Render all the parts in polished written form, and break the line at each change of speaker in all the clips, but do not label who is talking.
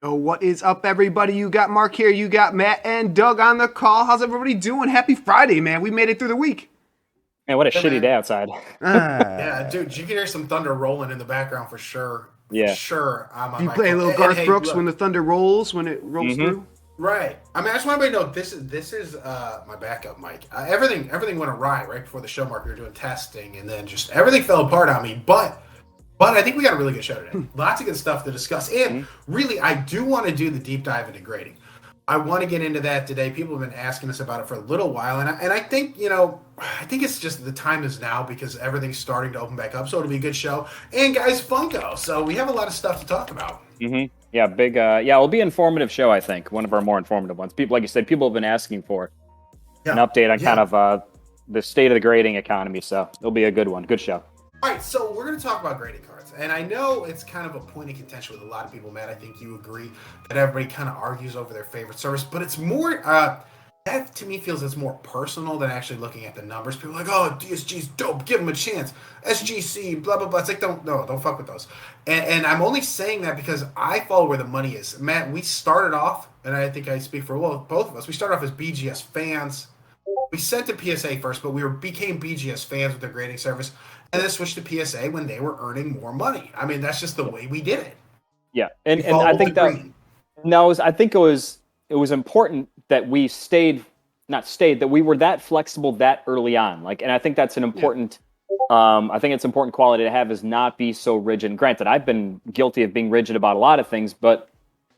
Oh, what is up, everybody? You got Mark here, you got Matt and Doug on the call. How's everybody doing? Happy Friday, man. We made it through the week.
Man, what a
Yeah,
shitty day
man.
outside.
Yeah,
Ah.
dude, you can hear some thunder rolling in the background for sure. For
Yeah.
sure, I'm
Do
on
you
my
play a
phone.
little
And
Garth
hey,
Brooks when
look,
the thunder rolls, when it rolls
Mm-hmm.
through?
right. I mean, I just want everybody to know this is my backup mic. Everything went awry right before the show. Mark, we were doing testing, and then just everything fell apart on me. But I think we got a really good show today. Lots of good stuff to discuss, and really, I do want to do the deep dive into grading. I want to get into that today. People have been asking us about it for a little while, and I think I think it's just the time is now because everything's starting to open back up. So it'll be a good show. And guys, Funko. So we have a lot of stuff to talk about.
Mm-hmm. Yeah, big it'll be an informative show, I think. One of our more informative ones. People, like you said, people have been asking for an
Yeah,
update on kind
yeah.
of the state of the grading economy, so it'll be a good one. Good show.
All right, so we're going to talk about grading cards, and I know it's kind of a point of contention with a lot of people. Matt, I think you agree that everybody kind of argues over their favorite service, but it's more that to me feels it's more personal than actually looking at the numbers. People are like, oh, DSG's dope, give them a chance. SGC, blah blah blah. It's like don't fuck with those. And I'm only saying that because I follow where the money is. Matt, we started off, and I think I speak for both of us. We started off as BGS fans. We sent to PSA first, but became BGS fans with their grading service, and then switched to PSA when they were earning more money. I mean, that's just the way we did it.
Yeah,
We
and I
followed the
think that
green.
no, I think it was important that we stayed, not stayed, that we were that flexible that early on. Like, and I think that's an
Yeah.
important. I think it's an important quality to have is not be so rigid. Granted, I've been guilty of being rigid about a lot of things, but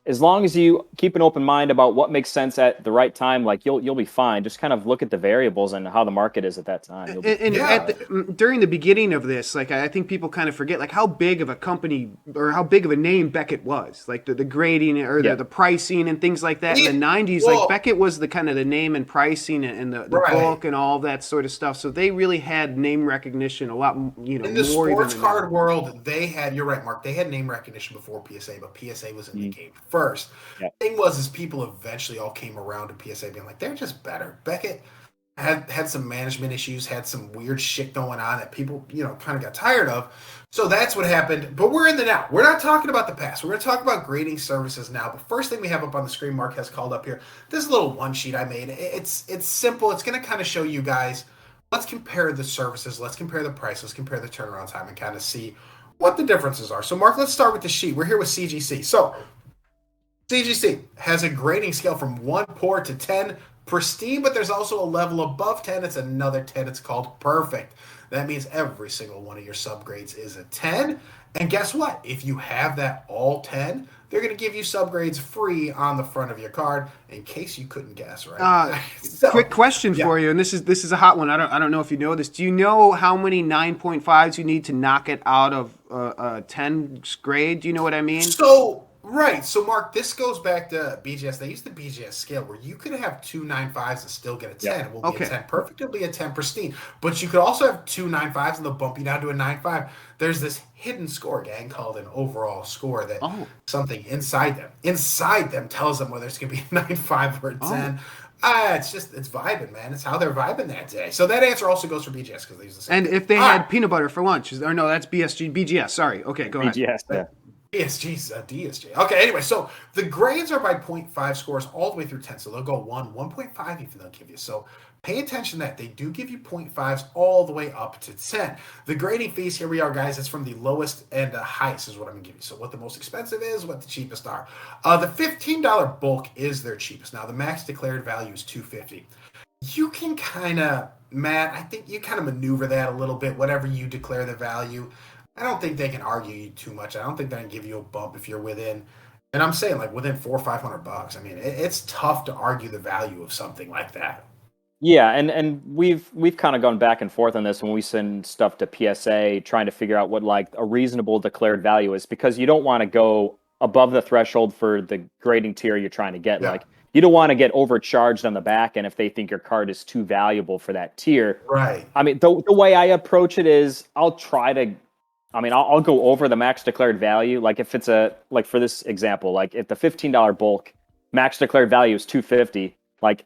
as long as you keep an open mind about what makes sense at the right time, like you'll be fine. Just kind of look at the variables and how the market is at that time. You'll be
Yeah,
fine.
During the beginning of this, like I think people kind of forget like how big of a company or how big of a name Beckett was, like the grading or
Yeah.
the pricing and things like that in the
yeah.
90s. Like
Well,
Beckett was the kind of the name and pricing and the
right.
book and all that sort of stuff. So they really had name recognition a lot,
In the
more even
sports
than now.
card world, they had, you're right, Mark, they had name recognition before PSA, but PSA was in the
Mhm.
game first.
Yeah.
Thing was, is people eventually all came around to PSA being like, they're just better. Beckett had some management issues, had some weird shit going on that people, kind of got tired of. So that's what happened. But we're in the now. We're not talking about the past. We're going to talk about grading services now. But first thing we have up on the screen, Mark has called up here. This little one sheet I made. It's simple. It's going to kind of show you guys. Let's compare the services. Let's compare the price. Let's compare the turnaround time and kind of see what the differences are. So, Mark, let's start with the sheet. We're here with CGC. So, CGC has a grading scale from 1 poor to 10 pristine, but there's also a level above 10. It's another 10. It's called perfect. That means every single one of your subgrades is a 10. And guess what? If you have that all 10, they're going to give you subgrades free on the front of your card in case you couldn't guess, right?
Uh,
So,
Quick question
yeah.
for you, and this is a hot one. I don't know if you know this. Do you know how many 9.5s you need to knock it out of a 10 grade? Do you know what I mean?
So right, so Mark, this goes back to BGS. They used the BGS scale where you could have two 9.5s and still get a
Yeah.
10. It will be a
Okay.
10 perfect, it'll be a 10 pristine. But you could also have two 9.5s and they'll bump you down to a 9.5. There's this hidden score, gang, called an overall score that
Oh.
something inside them tells them whether it's gonna be a 9.5 or a
Oh.
10. It's vibing, man. It's how they're vibing that day. So that answer also goes for BGS because they use the same
And
thing.
if they
All
had
right.
peanut butter for lunch, or no, that's BGS. Sorry. Okay, go ahead.
BGS. Yeah.
ESG's DSG. Okay, anyway, so the grades are by 0.5 scores all the way through 10. So they'll go 1, 1.5 even they'll give you. So pay attention that they do give you 0.5s all the way up to 10. The grading fees, here we are, guys. It's from the lowest and the highest is what I'm going to give you. So what the most expensive is, what the cheapest are. The $15 bulk is their cheapest. Now, the max declared value is $250. You can kind of, Matt, I think you kind of maneuver that a little bit, whatever you declare the value. I don't think they can argue you too much. I don't think they can give you a bump if you're within, and I'm saying like within 400 or 500 bucks. I mean, it's tough to argue the value of something like that.
Yeah, and we've kind of gone back and forth on this when we send stuff to PSA, trying to figure out what like a reasonable declared value is, because you don't want to go above the threshold for the grading tier you're trying to get.
Yeah,
Like you don't want to get overcharged on the back end if they think your card is too valuable for that tier.
right.
I mean, the way I approach it is I'll try to, I mean, I'll go over the max declared value. Like if it's like for this example, like if the $15 bulk max declared value is 250, like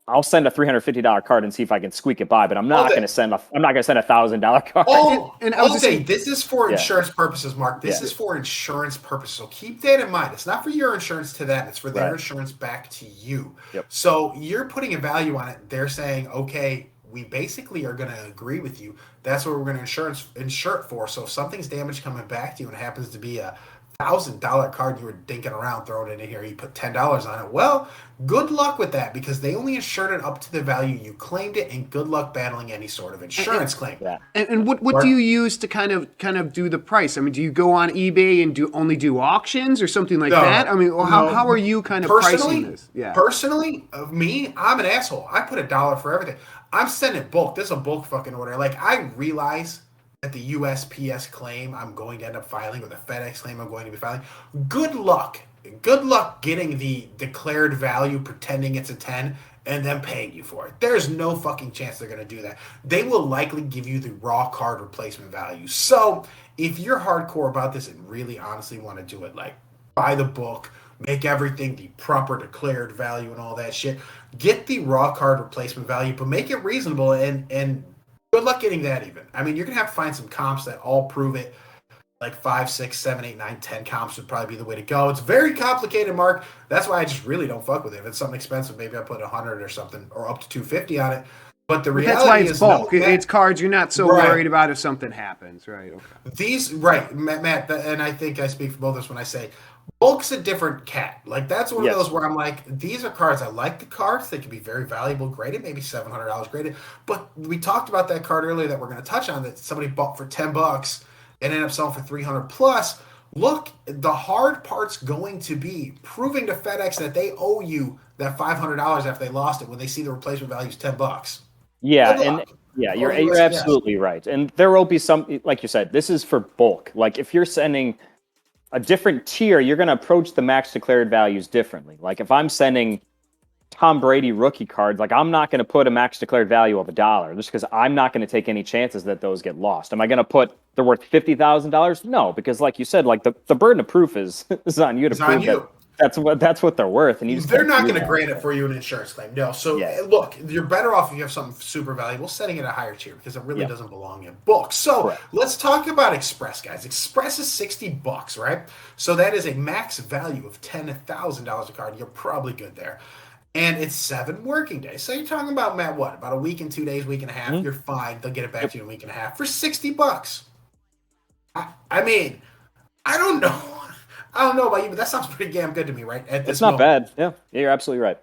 I'll send a $350 card and see if I can squeak it by, but I'm not going to send a $1,000 card.
And I was just saying,
this is for insurance purposes, Mark. This is for insurance purposes. So keep that in mind. It's not for your insurance to them. It's for their insurance back to you.
Yep.
So you're putting a value on it. They're saying, okay, we basically are going to agree with you. That's what we're going to insure it for. So if something's damaged coming back to you and it happens to be a $1,000 card you were dinking around throwing it in here, you put $10 on it, well, good luck with that, because they only insured it up to the value you claimed it, and good luck battling any sort of insurance claim.
And what do you use to kind of do the price? I mean, do you go on eBay and only do auctions or something like that? I mean, how are you kind of pricing this?
Personally, me, I'm an asshole. I put $1 for everything. I'm sending bulk. This is a bulk fucking order. Like, I realize that the USPS claim I'm going to end up filing, or the FedEx claim I'm going to be filing, good luck. Good luck getting the declared value, pretending it's a 10, and then paying you for it. There's no fucking chance they're going to do that. They will likely give you the raw card replacement value. So if you're hardcore about this and really honestly want to do it, like, buy the book, make everything the proper declared value and all that shit, get the raw card replacement value, but make it reasonable, and good luck getting that even. I mean, you're going to have to find some comps that all prove it. Like 5, 6, 7, 8, 9, 10 comps would probably be the way to go. It's very complicated, Mark. That's why I just really don't fuck with it. If it's something expensive, maybe I put 100 or something, or up to 250 on it. But the reality
that's why it's
is
bulk. It's cards you're not so worried about if something happens, right? Okay.
Matt, and I think I speak for both of us when I say bulk's a different cat. Like, that's one of those where I'm like, these are cards. I like the cards. They can be very valuable, graded, maybe $700 graded. But we talked about that card earlier that we're going to touch on that somebody bought for $10 and ended up selling for 300 plus. Look, the hard part's going to be proving to FedEx that they owe you that $500 after they lost it when they see the replacement value is $10.
Yeah, you're absolutely right. And there will be some, like you said, this is for bulk. Like, if you're sending a different tier, you're going to approach the max declared values differently. Like, if I'm sending Tom Brady rookie cards, like, I'm not going to put a max declared value of $1 just because I'm not going to take any chances that those get lost. Am I going to put they're worth $50,000? No, because like you said, like the burden of proof is on you to prove that that's what they're worth, and they're
not going to grant it for you an insurance claim. No. So look, you're better off if you have something super valuable setting it at a higher tier, because it really doesn't belong in books. So let's talk about Express, guys. Express is $60, right? So that is a max value of $10,000 a card. You're probably good there. And it's 7 working days. So you're talking about, Matt, what? About a week and 2 days, week and a half. You're fine. They'll get it back to you in a week and a half for $60. I mean, I don't know. I don't know about you, but that sounds pretty damn good to me, right?
It's not bad. Yeah, you're absolutely right.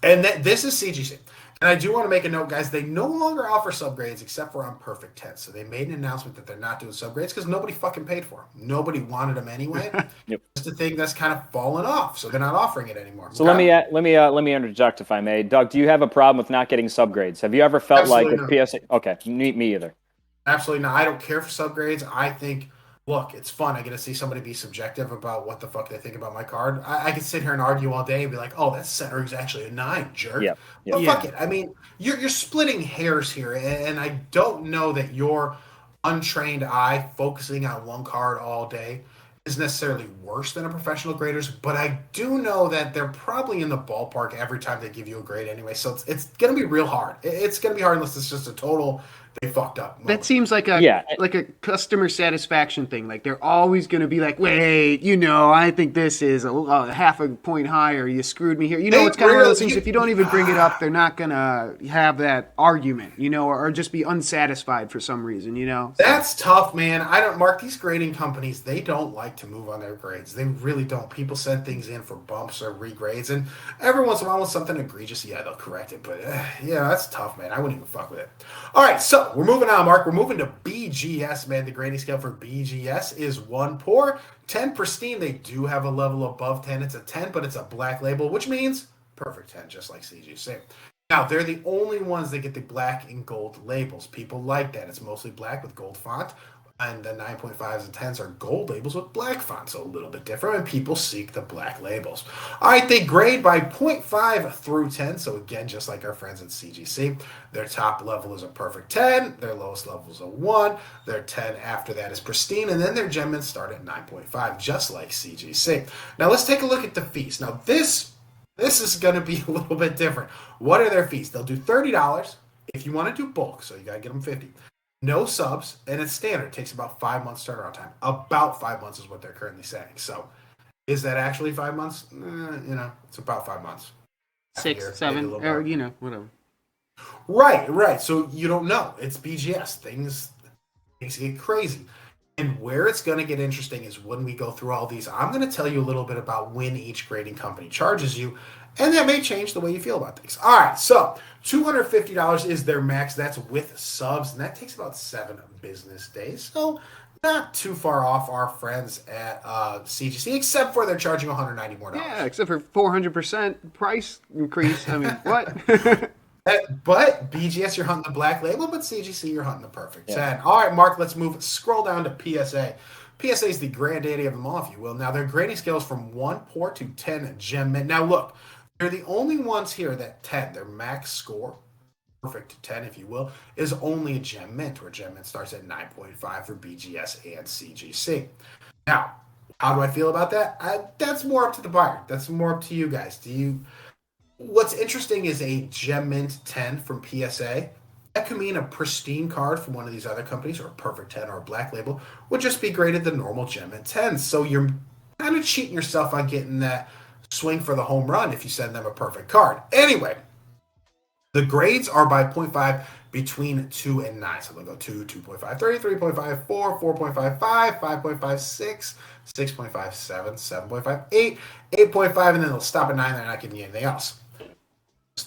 And this is CGC. And I do want to make a note, guys. They no longer offer subgrades except for on Perfect 10. So they made an announcement that they're not doing subgrades because nobody fucking paid for them. Nobody wanted them anyway. It's the thing that's kind of fallen off. So they're not offering it anymore.
So let me interject, if I may. Doug, do you have a problem with not getting subgrades? Have you ever felt
Absolutely
like with PSA? Okay, me either.
Absolutely not. I don't care for subgrades. I think, look, it's fun. I get to see somebody be subjective about what the fuck they think about my card. I could sit here and argue all day and be like, oh, that center is actually a 9, jerk. But fuck it. I mean, you're splitting hairs here, and I don't know that your untrained eye focusing on one card all day is necessarily worse than a professional grader's, but I do know that they're probably in the ballpark every time they give you a grade anyway. So it's going to be real hard. It's going to be hard unless it's just a total they fucked up moment.
That seems like a customer satisfaction thing. Like, they're always going to be like, wait, I think this is a half a point higher. You screwed me here. It's kind of one of those things. If you don't even bring it up, they're not going to have that argument, or just be unsatisfied for some reason,
That's tough, man. Mark, these grading companies, they don't like to move on their grades. They really don't. People send things in for bumps or regrades, and every once in a while with something egregious, they'll correct it. But that's tough, man. I wouldn't even fuck with it. All right, so we're moving on, Mark. We're moving to BGS, man. The grading scale for BGS is 1 poor, 10 pristine. They do have a level above 10. It's a 10, but it's a black label, which means perfect 10, just like CGC. Now, they're the only ones that get the black and gold labels. People like that. It's mostly black with gold font. And the 9.5s and 10s are gold labels with black font, so a little bit different, and people seek the black labels. All right, they grade by 0.5 through 10, so again, just like our friends at CGC, their top level is a perfect 10, their lowest level is a 1, their 10 after that is pristine, and then their gem-ins start at 9.5, just like CGC. Now, let's take a look at the fees. Now, this This is going to be a little bit different. What are their fees? They'll do $30 if you want to do bulk, so you got to get them 50. No subs, and it's standard. It takes about 5 months turnaround time. About 5 months is what they're currently saying. So, is that actually 5 months? It's about 5 months.
6, 7, or whatever.
Right. So you don't know. It's BGS. Things get crazy. And where it's going to get interesting is when we go through all these. I'm going to tell you a little bit about when each grading company charges you, and that may change the way you feel about things. All right, so $250 is their max. That's with subs, and that takes about 7 business days. So not too far off our friends at CGC, except for they're charging $190 more.
Yeah, except for 400% price increase. I mean, what?
But BGS, you're hunting the black label, but CGC, you're hunting the perfect 10. All right, Mark, let's scroll down to PSA. PSA is the granddaddy of them all, if you will. Now, their grading scales from 1 poor to 10 gem mint. Now, look, they're the only ones here that 10, their max score, perfect 10, if you will, is only a gem mint, where gem mint starts at 9.5 for BGS and CGC. Now, how do I feel about that? That's more up to the buyer. That's more up to you guys. What's interesting is a Gem Mint 10 from PSA. That could mean a pristine card from one of these other companies, or a perfect 10 or a black label, would just be graded the normal Gem Mint 10. So you're kind of cheating yourself on getting that swing for the home run if you send them a perfect card. Anyway, the grades are by 0.5 between 2 and 9. So they'll go 2, 2.5, 3, 3.5, 4, 4.5, 5, 5.5, 6, 6.5, 7, 7.5, 8, 8.5, and then they'll stop at 9. They're not giving you anything else.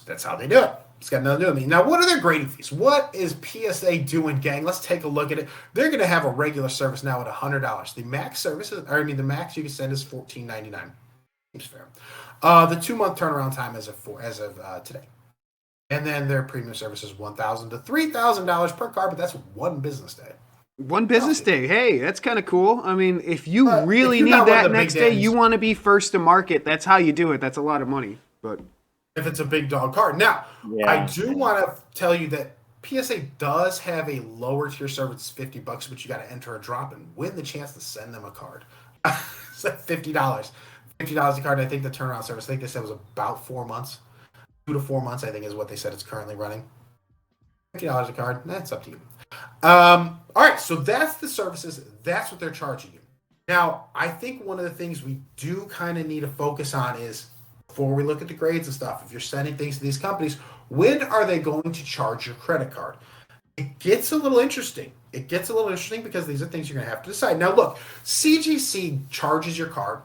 That's how they do it. It's got nothing to do with me. Now, what are their grading fees? What is PSA doing, gang? Let's take a look at it. They're going to have a regular service now at $100. The max the max you can send is $14.99. Seems fair. The 2-month turnaround time as of today. And then their premium service is $1,000 to $3,000 per card, but that's 1 business day.
1 business day. Hey, that's kind of cool. I mean, if you really need that next day, you want to be first to market. That's how you do it. That's a lot of money. But
if it's a big dog card. Now, I do want to tell you that PSA does have a lower tier service, $50, but you got to enter a drop and win the chance to send them a card. It's like $50. $50 a card. I think the turnaround service, I think they said was about 4 months. 2 to 4 months, I think, is what they said it's currently running. $50 a card. That's up to you. All right, so that's the services. That's what they're charging you. Now, I think one of the things we do kind of need to focus on is, before we look at the grades and stuff, if you're sending things to these companies, when are they going to charge your credit card? It gets a little interesting. Because these are things you're going to have to decide. Now, look, CGC charges your card,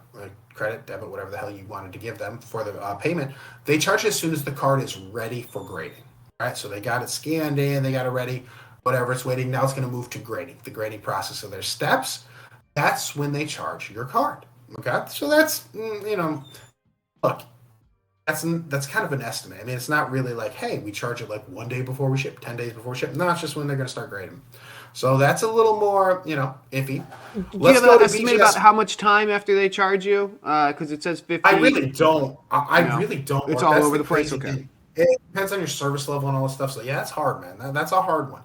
credit, debit, whatever the hell you wanted to give them for the payment. They charge as soon as the card is ready for grading. All right, so they got it scanned in, they got it ready, whatever, it's waiting. Now it's going to move to grading, the grading process. So there's steps. That's when they charge your card. Okay, so that's, look, that's kind of an estimate. I mean, it's not really like, hey, we charge it like 1 day before we ship, 10 days before we ship. No, it's just when they're going to start grading. So that's a little more, iffy.
Let's go to estimate about how much time after they charge you? Because it says 50.
I really don't. I really don't.
It's all over the place. Okay.
It depends on your service level and all this stuff. So, yeah, that's hard, man. That's a hard one.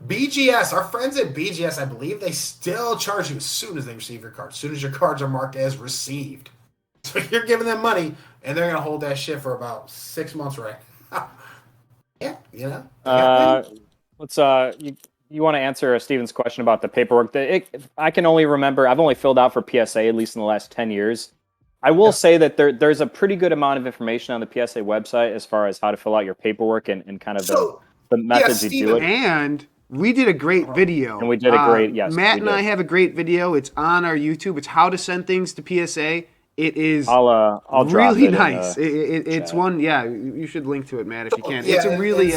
BGS, our friends at BGS, I believe they still charge you as soon as they receive your card. As soon as your cards are marked as received. So you're giving them money, and they're going to hold that shit for about 6 months, right? Yeah,
Let's you want to answer Steven's question about the paperwork? I can only remember, I've only filled out for PSA at least in the last 10 years. I will say that there's a pretty good amount of information on the PSA website as far as how to fill out your paperwork and kind of the methods you do it.
And we did a great video.
And we did a great, yes.
Matt and I have a great video. It's on our YouTube. It's how to send things to PSA. It is
I'll
really nice. It's one, you should link to it, Matt, if you can. It's a really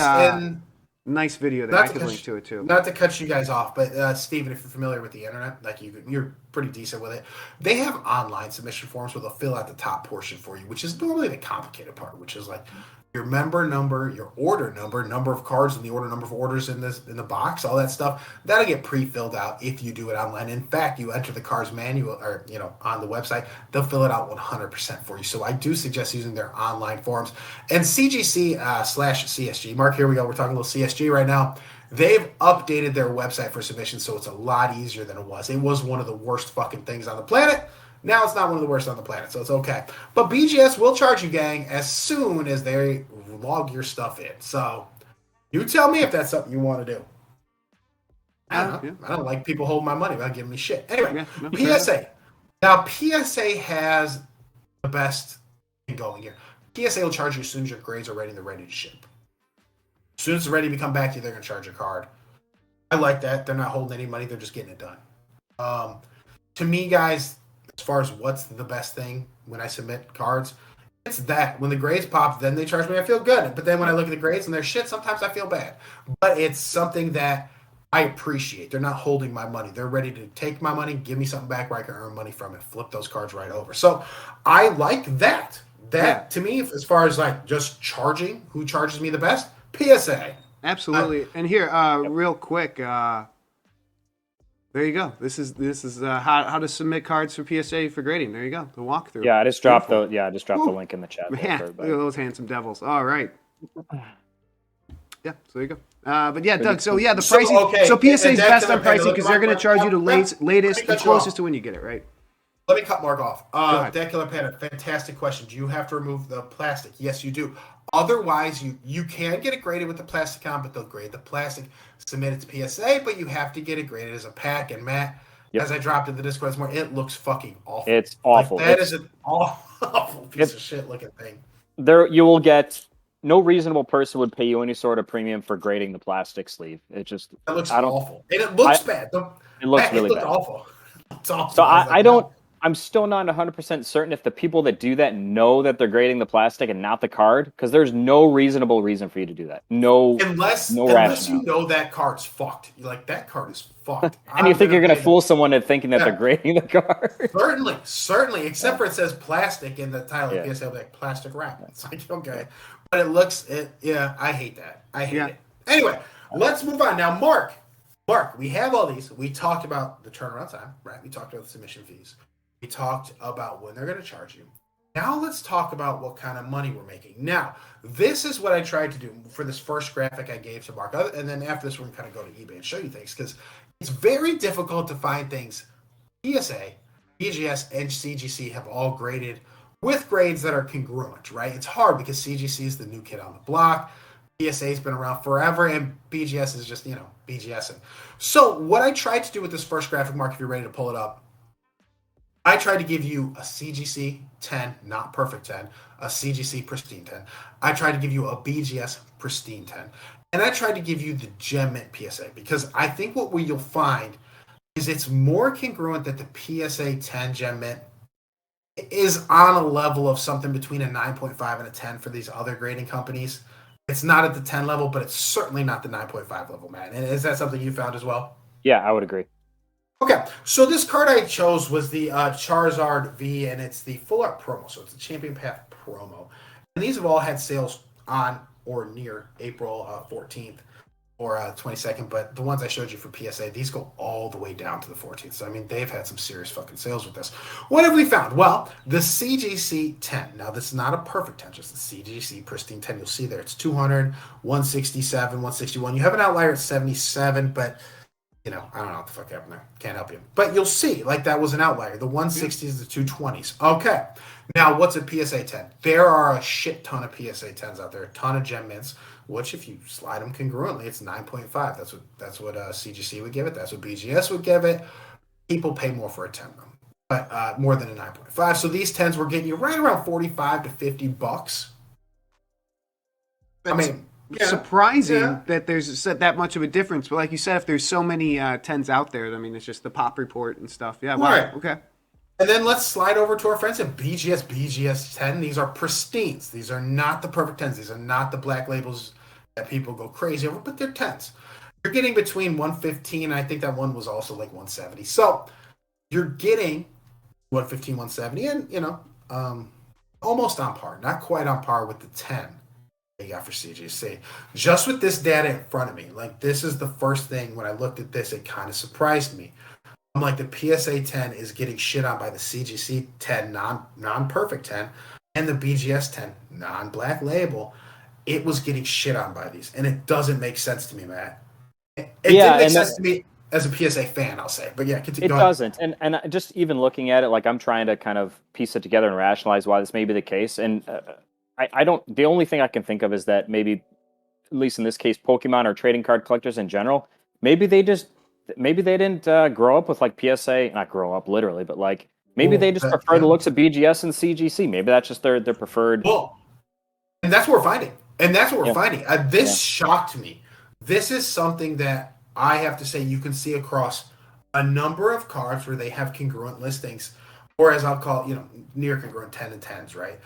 nice video that I could link to it too.
Not to cut you guys off, but Steven, if you're familiar with the internet, like you're pretty decent with it. They have online submission forms where they'll fill out the top portion for you, which is normally the complicated part, which is like your member number, your order number of cards, and the order number of orders in the box, all that stuff. That'll get pre-filled out if you do it online. In fact, you enter the cards manual or on the website, they'll fill it out 100% for you. So I do suggest using their online forms. And CGC /CSG, Mark, here we go. We're talking a little CSG right now. They've updated their website for submission, so it's a lot easier than it was. It was one of the worst fucking things on the planet. Now it's not one of the worst on the planet, so it's okay. But BGS will charge you, gang, as soon as they log your stuff in. So you tell me if that's something you want to do. I don't know. Yeah. I don't like people holding my money without giving me shit. Anyway, PSA. Now, PSA has the best thing going here. PSA will charge you as soon as your grades are ready and they're ready to ship. As soon as it's ready to come back to you, they're going to charge your card. I like that. They're not holding any money. They're just getting it done. To me, guys, as far as what's the best thing when I submit cards, it's that. When the grades pop, then they charge me. I feel good. But then when I look at the grades and they're shit, sometimes I feel bad. But it's something that I appreciate. They're not holding my money. They're ready to take my money, give me something back where I can earn money from it, flip those cards right over. So I like that. That, to me, as far as like just charging, who charges me the best? PSA.
Absolutely. And here, real quick, there you go. This is how to submit cards for PSA for grading. There you go. The walkthrough.
Yeah, I just dropped the link in the chat.
Man, look at those handsome devils. All right. Yeah, so there you go. But yeah, Doug, so yeah, the pricing. So PSA's best on pricing because they're going to charge you the latest and closest to when you get it, right?
Let me cut Mark off. Decular Panda, fantastic question. Do you have to remove the plastic? Yes, you do. Otherwise, you can get it graded with the plastic on, but they'll grade the plastic, submit it to PSA, but you have to get it graded as a pack. And Matt, as I dropped in the Discord this morning, it looks fucking awful.
It's awful.
Like, that is an awful piece of shit looking thing.
There, you will get. No reasonable person would pay you any sort of premium for grading the plastic sleeve. It just
looks awful. And it looks bad.
It looks really bad.
Awful. It's awful.
So I don't. I'm still not 100% certain if the people that do that know that they're grading the plastic and not the card, because there's no reasonable reason for you to do that. Unless
you know that card's fucked. You're like, that card is fucked.
And you think you're going to fool someone into thinking that they're grading the card?
Certainly. Except for it says plastic in the title of PSA, like plastic wrap. It's like, okay. But I hate that. I hate it. Anyway, let's move on. Now, Mark, we have all these. We talked about the turnaround time, right? We talked about the submission fees. We talked about when they're going to charge you. Now let's talk about what kind of money we're making. Now, this is what I tried to do for this first graphic I gave to Mark. And then after this, we're going to kind of go to eBay and show you things because it's very difficult to find things. PSA, BGS, and CGC have all graded with grades that are congruent, right? It's hard because CGC is the new kid on the block. PSA's been around forever, and BGS is just, BGSing. So what I tried to do with this first graphic, Mark, if you're ready to pull it up, I tried to give you a CGC 10, not perfect 10, a CGC pristine 10. I tried to give you a BGS pristine 10. And I tried to give you the Gem Mint PSA because I think what you'll find is it's more congruent that the PSA 10 Gem Mint is on a level of something between a 9.5 and a 10 for these other grading companies. It's not at the 10 level, but it's certainly not the 9.5 level, Matt. And is that something you found as well?
Yeah, I would agree.
Okay, so this card I chose was the Charizard V, and it's the Full Art promo, so it's the Champion Path promo. And these have all had sales on or near April 14th or 22nd, but the ones I showed you for PSA, these go all the way down to the 14th. So, I mean, they've had some serious fucking sales with this. What have we found? Well, the CGC 10. Now, this is not a perfect 10, just the CGC Pristine 10. You'll see there. It's 200, 167, 161. You have an outlier at 77, but... I don't know what the fuck happened there. Can't help you. But you'll see, like that was an outlier. The 160s, the 220s. Okay. Now, what's a PSA 10? There are a shit ton of PSA 10s out there. A ton of Gem Mints, which if you slide them congruently, it's 9.5. That's what CGC would give it. That's what BGS would give it. People pay more for a 10, though. But more than a 9.5. So these 10s were getting you right around 45 to 50 bucks.
Surprising that there's that much of a difference, but like you said, if there's so many 10s out there, I mean, it's just the pop report and stuff. Yeah, wow.
Right.
Okay.
And then let's slide over to our friends at BGS 10. These are pristines. These are not the perfect 10s. These are not the black labels that people go crazy over, but they're 10s. You're getting between 115, I think that one was also like 170. So you're getting 115, 170, and almost on par, not quite on par with the 10. You got for CGC. Just with this data in front of me, like this is the first thing when I looked at this, it kind of surprised me. I'm like, the PSA 10 is getting shit on by the CGC 10 non-perfect 10 and the BGS 10 non-black label. It was getting shit on by these, and it doesn't make sense to me, Matt. It didn't make sense to me. as a PSA fan, I'll say. But yeah, continue.
It doesn't. And just even looking at it, like I'm trying to kind of piece it together and rationalize why this may be the case. And I don't, the only thing I can think of is that maybe, at least in this case, Pokemon or trading card collectors in general, maybe they didn't grow up with like PSA, not grow up literally, but like maybe they just prefer the looks of BGS and CGC. Maybe that's just their preferred.
Well, and that's what we're finding. This shocked me. This is something that I have to say you can see across a number of cards where they have congruent listings, or as I'll call it, near congruent 10 and 10s, right?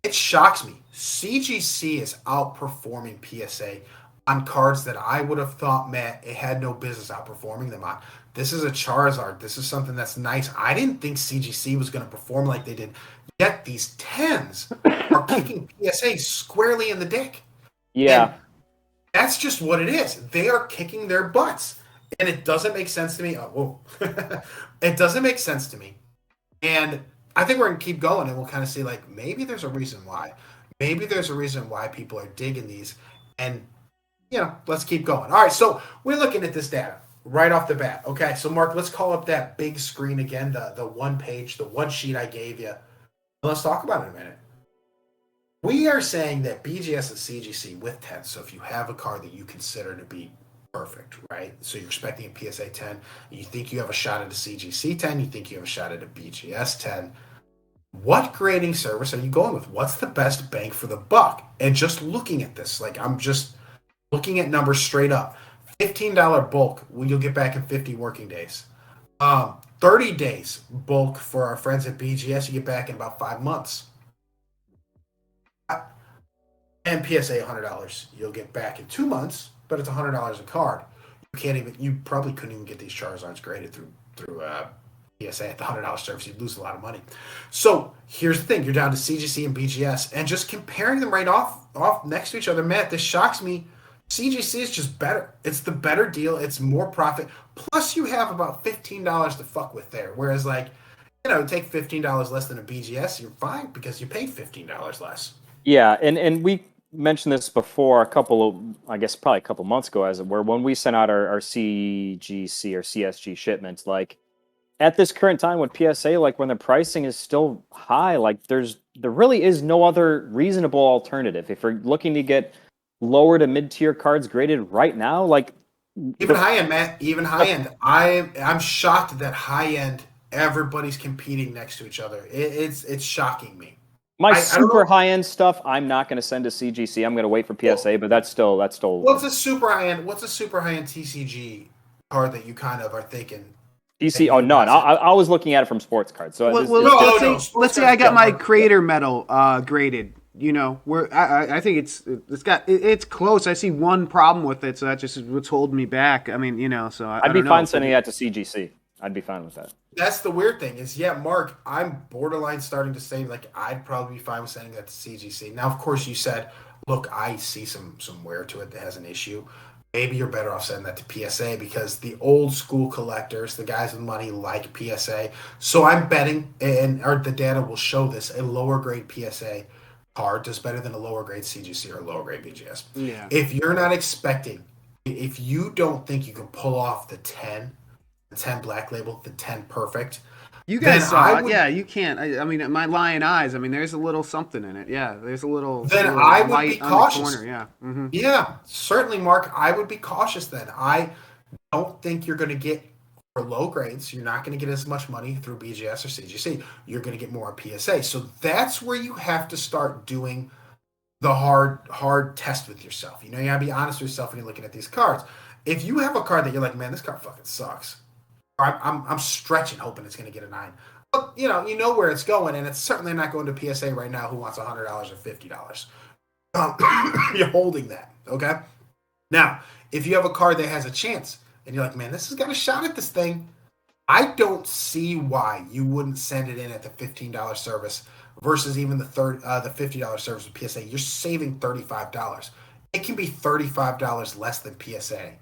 It shocks me. CGC is outperforming PSA on cards that I would have thought, Matt, it had no business outperforming them on. This is a Charizard. This is something that's nice. I didn't think CGC was going to perform like they did. Yet these 10s are kicking PSA squarely in the dick.
Yeah.
And that's just what it is. They are kicking their butts. And it doesn't make sense to me. Oh, whoa. It doesn't make sense to me. And I think we're going to keep going and we'll kind of see, like, maybe there's a reason why. Maybe there's a reason why people are digging these. And, let's keep going. All right, so we're looking at this data right off the bat. Okay, so, Mark, let's call up that big screen again, the one page, the one sheet I gave you. Let's talk about it in a minute. We are saying that BGS and CGC with 10, so if you have a card that you consider to be perfect, right? So you're expecting a PSA 10, you think you have a shot at a CGC 10, you think you have a shot at a BGS 10. What grading service are you going with? What's the best bang for the buck? And just looking at this, like I'm just looking at numbers straight up. $15 bulk, you'll get back in 50 working days. 30 days bulk for our friends at BGS, you get back in about 5 months. And PSA $100, you'll get back in 2 months, but it's $100 a card. You probably couldn't even get these Charizards graded through PSA at the $100 service. You'd lose a lot of money. So here's the thing: you're down to CGC and BGS, and just comparing them right off next to each other, Matt. This shocks me. CGC is just better. It's the better deal. It's more profit. Plus, you have about $15 to fuck with there. Whereas, like, take $15 less than a BGS, you're fine because you paid $15 less.
Yeah, and we mentioned this before probably a couple months ago, as it were, when we sent out our CGC or CSG shipments. Like, at this current time with PSA, like when the pricing is still high, like there really is no other reasonable alternative. If you're looking to get lower to mid-tier cards graded right now, like
even high end, Matt, even high end. I'm shocked that high end everybody's competing next to each other. It's shocking me.
My super high end stuff, I'm not going to send to CGC. I'm going to wait for PSA, but that's still.
What's a super high end TCG card that you kind of are thinking?
DC? Oh, none. I was looking at it from sports cards. So
let's say I got my creator medal graded. Where I think it's close. I see one problem with it, so that just is what's holding me back. I mean, so I'd
be fine sending that to CGC. I'd be fine with that.
That's the weird thing is, Mark, I'm borderline starting to say, like, I'd probably be fine with sending that to CGC. Now, of course, you said, look, I see some wear to it that has an issue. Maybe you're better off sending that to PSA because the old school collectors, the guys with money, like PSA. So I'm betting, or the data will show this, a lower grade PSA card does better than a lower grade CGC or a lower grade BGS.
Yeah.
If you're not expecting, if you don't think you can pull off the 10 black label, the 10 perfect.
You guys saw it. Yeah, you can't. I mean, my lying eyes. I mean, there's a little something in it. Yeah, there's a little.
Then I would be cautious.
Corner. Yeah. Mm-hmm.
Yeah, certainly, Mark. I would be cautious then. I don't think you're going to get, for low grades, you're not going to get as much money through BGS or CGC. You're going to get more PSA. So that's where you have to start doing the hard test with yourself. You got to be honest with yourself when you're looking at these cards. If you have a card that you're like, man, this card fucking sucks. I'm stretching, hoping it's going to get a 9. But you know where it's going, and it's certainly not going to PSA right now. Who wants $100 or $50? You're holding that, okay? Now, if you have a card that has a chance, and you're like, man, this has got a shot at this thing, I don't see why you wouldn't send it in at the $15 service versus even the $50 service with PSA. You're saving $35. It can be $35 less than PSA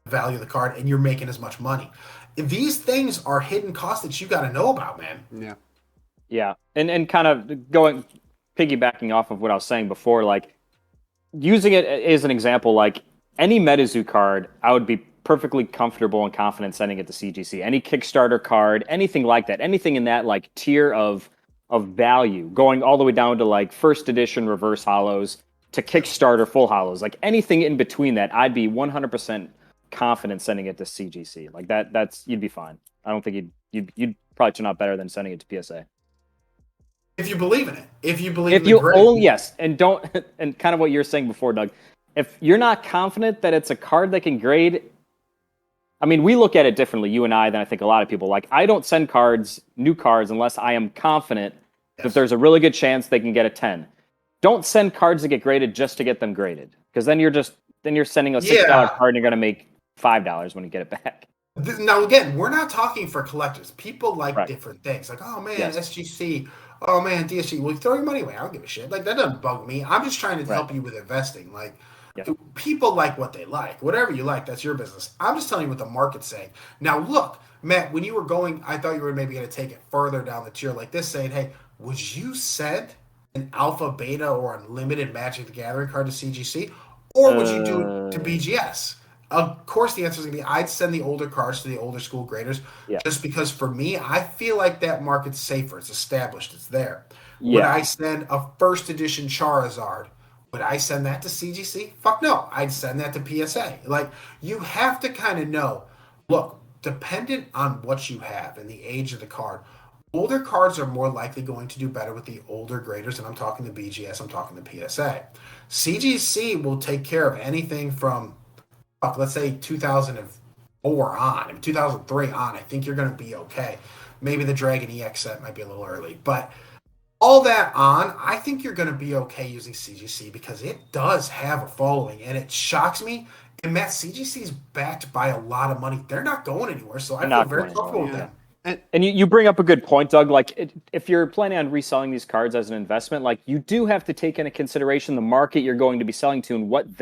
value of the card, and you're making as much money. These things are hidden costs that you got to know about, man.
Yeah. And kind of piggybacking off of what I was saying before, like using it as an example, like any MetaZoo card, I would be perfectly comfortable and confident sending it to CGC. Any Kickstarter card, anything like that, anything in that like tier of value, going all the way down to like first edition reverse hollows to Kickstarter full hollows, like anything in between that, I'd be 100% confident sending it to CGC. Like that's you'd be fine. I don't think you'd probably turn out better than sending it to PSA.
If you believe in it, if you believe
If
in
you
the grade.
own, yes, and don't, and kind of what you're saying before, Doug, if you're not confident that it's a card that can grade, I mean, we look at it differently, you and I, than I think a lot of people. Like, I don't send new cards, unless I am confident that there's a really good chance they can get a 10. Don't send cards that get graded just to get them graded, because then you're sending a $6 card and you're going to make $5 when you get it back.
Now, again, we're not talking for collectors. People like
Right.
different things. Like, oh, man,
Yes.
SGC. Oh, man, DSG. Well, throw your money away. I don't give a shit. Like, that doesn't bug me. I'm just trying to help you with investing. Like, people like what they like. Whatever you like, that's your business. I'm just telling you what the market's saying. Now, look, Matt, when you were going, I thought you were maybe going to take it further down the tier like this, saying, hey, would you send an alpha, beta, or unlimited Magic the Gathering card to CGC? Or would you do it to BGS? Of course, the answer is going to be I'd send the older cards to the older school graders, just because for me, I feel like that market's safer. It's established. It's there. Yeah. Would I send a first edition Charizard? Would I send that to CGC? Fuck no. I'd send that to PSA. Like, you have to kind of know, look, dependent on what you have and the age of the card, older cards are more likely going to do better with the older graders, and I'm talking to BGS, I'm talking to PSA. CGC will take care of anything from, let's say 2004 on, and 2003 on. I think you're going to be okay. Maybe the Dragon EX set might be a little early, but all that on, I think you're going to be okay using CGC because it does have a following, and it shocks me. And Matt, CGC is backed by a lot of money. They're not going anywhere, so I feel very comfortable with them.
And you bring up a good point, Doug. Like, if you're planning on reselling these cards as an investment, like, you do have to take into consideration the market you're going to be selling to and what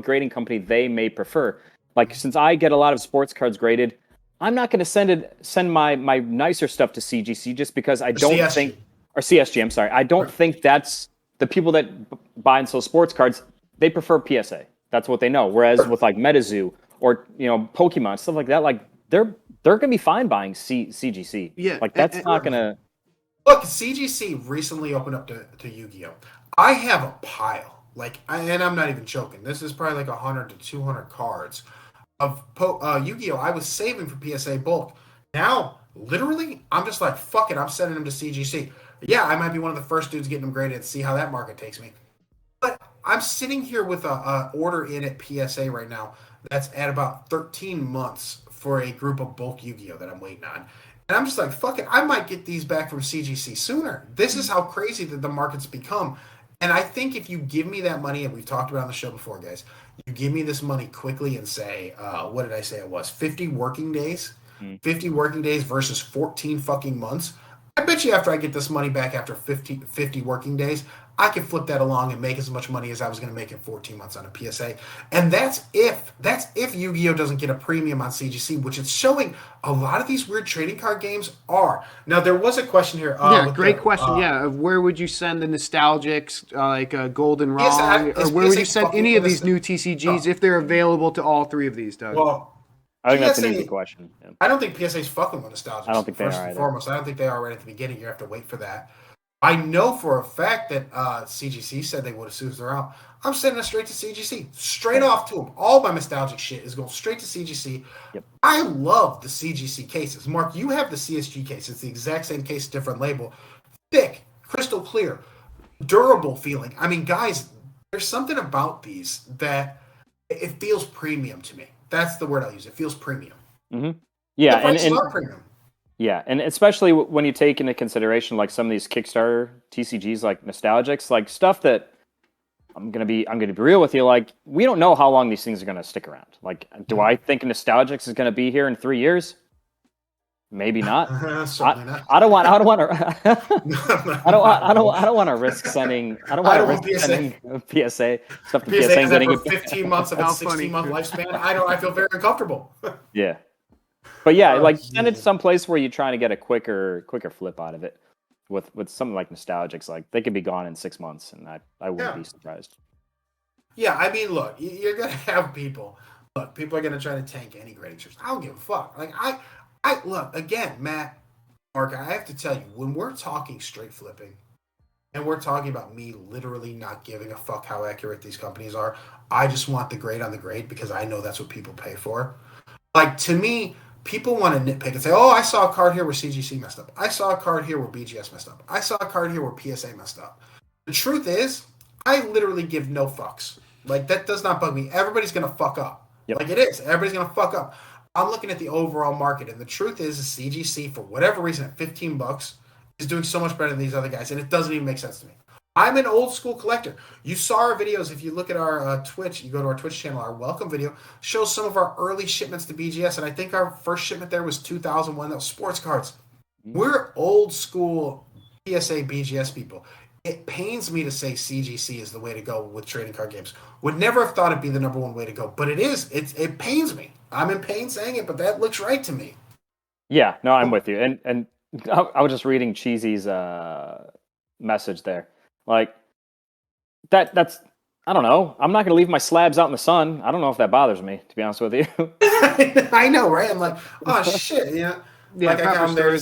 grading company they may prefer. Like, since I get a lot of sports cards graded, I'm not going to send my nicer stuff to CGC just because I don't think, or CSG. I'm sorry, I don't think that's the people that buy and sell sports cards. They prefer PSA. That's what they know. Whereas with like MetaZoo or Pokemon, stuff like that, like they're going to be fine buying CGC.
Yeah.
Like, that's not going to...
Look, CGC recently opened up to Yu-Gi-Oh! I have a pile. Like, and I'm not even joking. This is probably like 100 to 200 cards of Yu-Gi-Oh! I was saving for PSA bulk. Now, literally, I'm just like, fuck it. I'm sending them to CGC. Yeah, I might be one of the first dudes getting them graded and see how that market takes me. But I'm sitting here with a order in at PSA right now that's at about 13 months for a group of bulk Yu-Gi-Oh! That I'm waiting on. And I'm just like, fuck it, I might get these back from CGC sooner. This is how crazy that the market's become. And I think if you give me that money, and we've talked about it on the show before, guys, you give me this money quickly and say, what did I say it was? 50 working days? 50 working days versus 14 fucking months. I bet you after I get this money back after 50 working days, I can flip that along and make as much money as I was going to make in 14 months on a PSA. And that's if Yu-Gi-Oh! Doesn't get a premium on CGC, which it's showing a lot of these weird trading card games are. Now, there was a question here.
Great question. Of where would you send the nostalgics, like Golden Wrong, or where would you send any of these new TCGs if they're available to all three of these, Doug?
Well,
I think that's an easy question. Yeah.
I don't think PSA's fucking with nostalgics.
I don't think they are
first and
either.
foremost. I don't think they are right at the beginning. You have to wait for that. I know for a fact that CGC said they would as soon as they're out. I'm sending it straight to CGC, straight off to them. All my nostalgic shit is going straight to CGC.
Yep.
I love the CGC cases. Mark, you have the CSG case. It's the exact same case, different label. Thick, crystal clear, durable feeling. I mean, guys, there's something about these that it feels premium to me. That's the word I'll use. It feels premium.
Mm-hmm. Yeah,
the prices are premium.
Yeah, and especially when you take into consideration like some of these Kickstarter TCGs, like nostalgics, like stuff that I'm gonna be real with you. Like, we don't know how long these things are gonna stick around. Like, do I think nostalgics is gonna be here in 3 years? Maybe not.
Certainly not.
I don't want to risk sending. I don't want to risk sending PSA stuff to PSA and getting
it 15 months of its 16-month lifespan. I feel very uncomfortable.
Yeah. But yeah, like, send it to some place where you're trying to get a quicker flip out of it. With something like nostalgics, like, they could be gone in 6 months, and I wouldn't be surprised.
Yeah, I mean, look, you're gonna have people look, people are gonna try to tank any grading series. I don't give a fuck. Like I look again, Matt, Mark. I have to tell you, when we're talking straight flipping, and we're talking about me literally not giving a fuck how accurate these companies are. I just want the grade on the grade because I know that's what people pay for. Like, to me, people want to nitpick and say, oh, I saw a card here where CGC messed up. I saw a card here where BGS messed up. I saw a card here where PSA messed up. The truth is, I literally give no fucks. Like, that does not bug me. Everybody's going to fuck up.
Yep.
Like, it is. Everybody's going to fuck up. I'm looking at the overall market, and the truth is CGC, for whatever reason, at $15, is doing so much better than these other guys, and it doesn't even make sense to me. I'm an old school collector. You saw our videos. If you look at our Twitch, you go to our Twitch channel, our welcome video shows some of our early shipments to BGS, and I think our first shipment there was 2001. That was sports cards. We're old school PSA BGS people. It pains me to say CGC is the way to go with trading card games. Would never have thought it'd be the number one way to go, but it is. It pains me. I'm in pain saying it, but that looks right to me.
Yeah, no, I'm with you. And I was just reading Cheesy's message there. Like that's I don't know. I'm not gonna leave my slabs out in the sun. I don't know if that bothers me, to be honest with you.
I know, right? I'm like, oh shit, yeah. Like I got there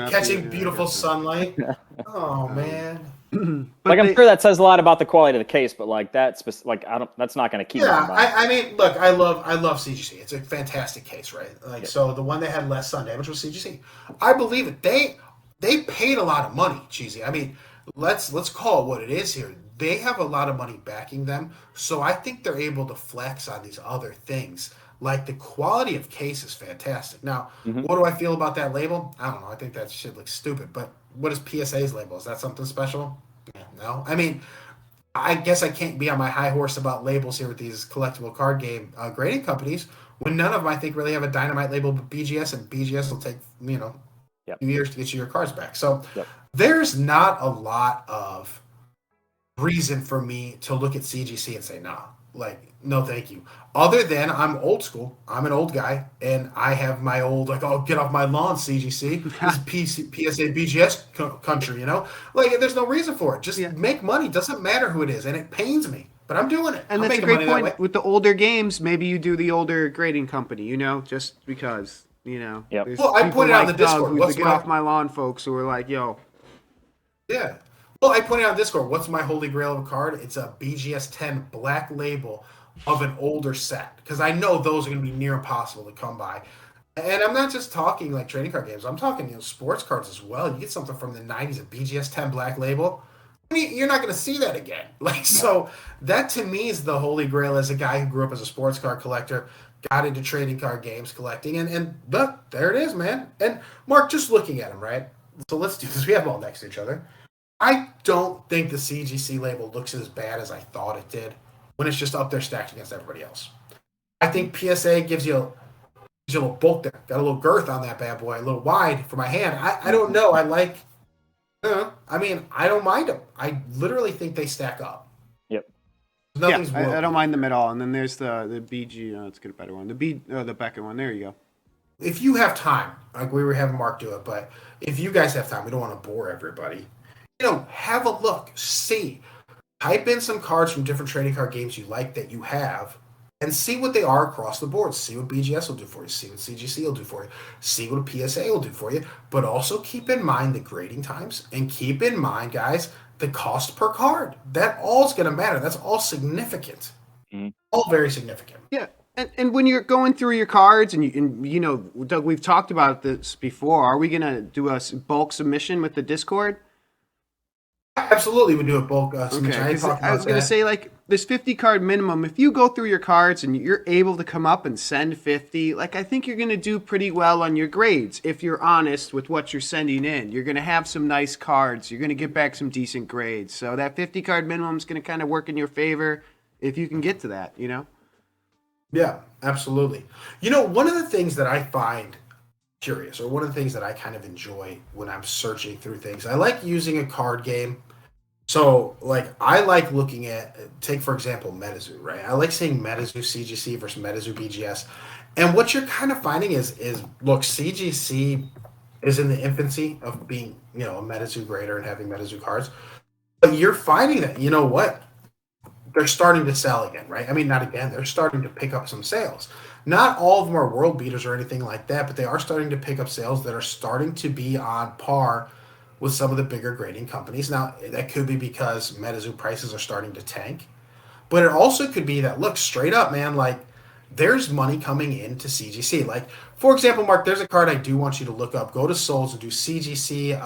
catching beautiful sunlight. Oh man.
Like I'm sure that says a lot about the quality of the case, but like that's like that's not going to keep.
Yeah, I mean, look, I love CGC. It's a fantastic case, right? Like so, the one they had less sun damage was CGC. I believe it. They paid a lot of money, Cheesy. I mean, let's call it what it is here. They have a lot of money backing them, so I think they're able to flex on these other things. Like the quality of case is fantastic. Now, what do I feel about that label? I don't know. I think that shit looks stupid. But what is PSA's label? Is that something special? Yeah, no. I mean, I guess I can't be on my high horse about labels here with these collectible card game grading companies when none of them, I think, really have a dynamite label but BGS, and BGS will take, a few years to get you your cards back. So there's not a lot of reason for me to look at CGC and say, nah, like, no, thank you. Other than I'm old school. I'm an old guy, and I have my old, like, oh, get off my lawn, CGC. This is PSA BGS country, Like, there's no reason for it. Just make money. Doesn't matter who it is, and it pains me. But I'm doing it.
And
I'm
that's a great point. With the older games, maybe you do the older grading company, just because,
Yep.
Well, I pointed out in the Discord.
What's get off my lawn, folks, who are like, yo.
Yeah. Well, I pointed out in Discord, what's my holy grail of a card? It's a BGS 10 black label of an older set, because I know those are going to be near impossible to come by. And I'm not just talking like trading card games. I'm talking sports cards as well. You get something from the 90s, a BGS 10 black label. I mean, you're not going to see that again. So that to me is the holy grail as a guy who grew up as a sports card collector, got into trading card games collecting, and look, there it is, man. And Mark, just looking at him, right? So let's do this. We have them all next to each other. I don't think the CGC label looks as bad as I thought it did when it's just up there stacked against everybody else. I think PSA gives you a little bulk there. Got a little girth on that bad boy, a little wide for my hand. I don't know. I don't mind them. I literally think they stack up.
Yep.
I don't mind them at all. And then there's the BG. Let's get a better one. The Beckett one. There you go.
If you have time, like we were having Mark do it, but if you guys have time, we don't want to bore everybody. Have a look, see, type in some cards from different trading card games you like that you have, and see what they are across the board. See what BGS will do for you. See what CGC will do for you. See what a PSA will do for you. But also keep in mind the grading times, and keep in mind, guys, the cost per card. That all is going to matter. That's all significant. All very significant.
Yeah. And when you're going through your cards, and Doug, we've talked about this before. Are we going to do a bulk submission with the Discord?
Absolutely, we do a bulk submission.
I was going to say, like, this 50 card minimum. If you go through your cards and you're able to come up and send 50, like, I think you're going to do pretty well on your grades. If you're honest with what you're sending in, you're going to have some nice cards. You're going to get back some decent grades. So that 50 card minimum is going to kind of work in your favor if you can get to that,
Yeah, absolutely. One of the things that I find curious, or one of the things that I kind of enjoy when I'm searching through things, I like using a card game. So, like, I like looking at, take for example, MetaZoo, right? I like seeing MetaZoo CGC versus MetaZoo BGS. And what you're kind of finding is look, CGC is in the infancy of being, a MetaZoo grader and having MetaZoo cards. But you're finding that, they're starting to sell again, right? I mean, not again. They're starting to pick up some sales. Not all of them are world beaters or anything like that, but they are starting to pick up sales that are starting to be on par with some of the bigger grading companies. Now, that could be because MetaZoo prices are starting to tank, but it also could be that, look, straight up, man, like there's money coming into CGC. Like, for example, Mark, there's a card I do want you to look up. Go to Souls and do CGC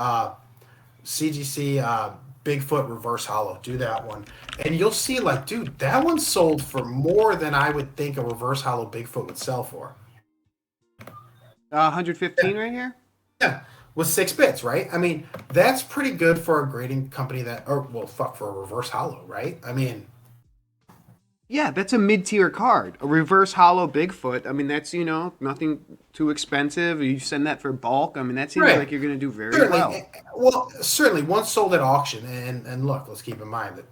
Bigfoot Reverse Hollow. Do that one. And you'll see, like, dude, that one sold for more than I would think a Reverse Hollow Bigfoot would sell for.
115 right here?
Yeah, with 6 bits, right? I mean, that's pretty good for a grading company for a Reverse Hollow, right? I mean...
Yeah, that's a mid-tier card. A reverse hollow Bigfoot. I mean, that's, nothing too expensive. You send that for bulk. I mean, that seems like you're going to do very well.
Well, certainly, one sold at auction. And look, let's keep in mind that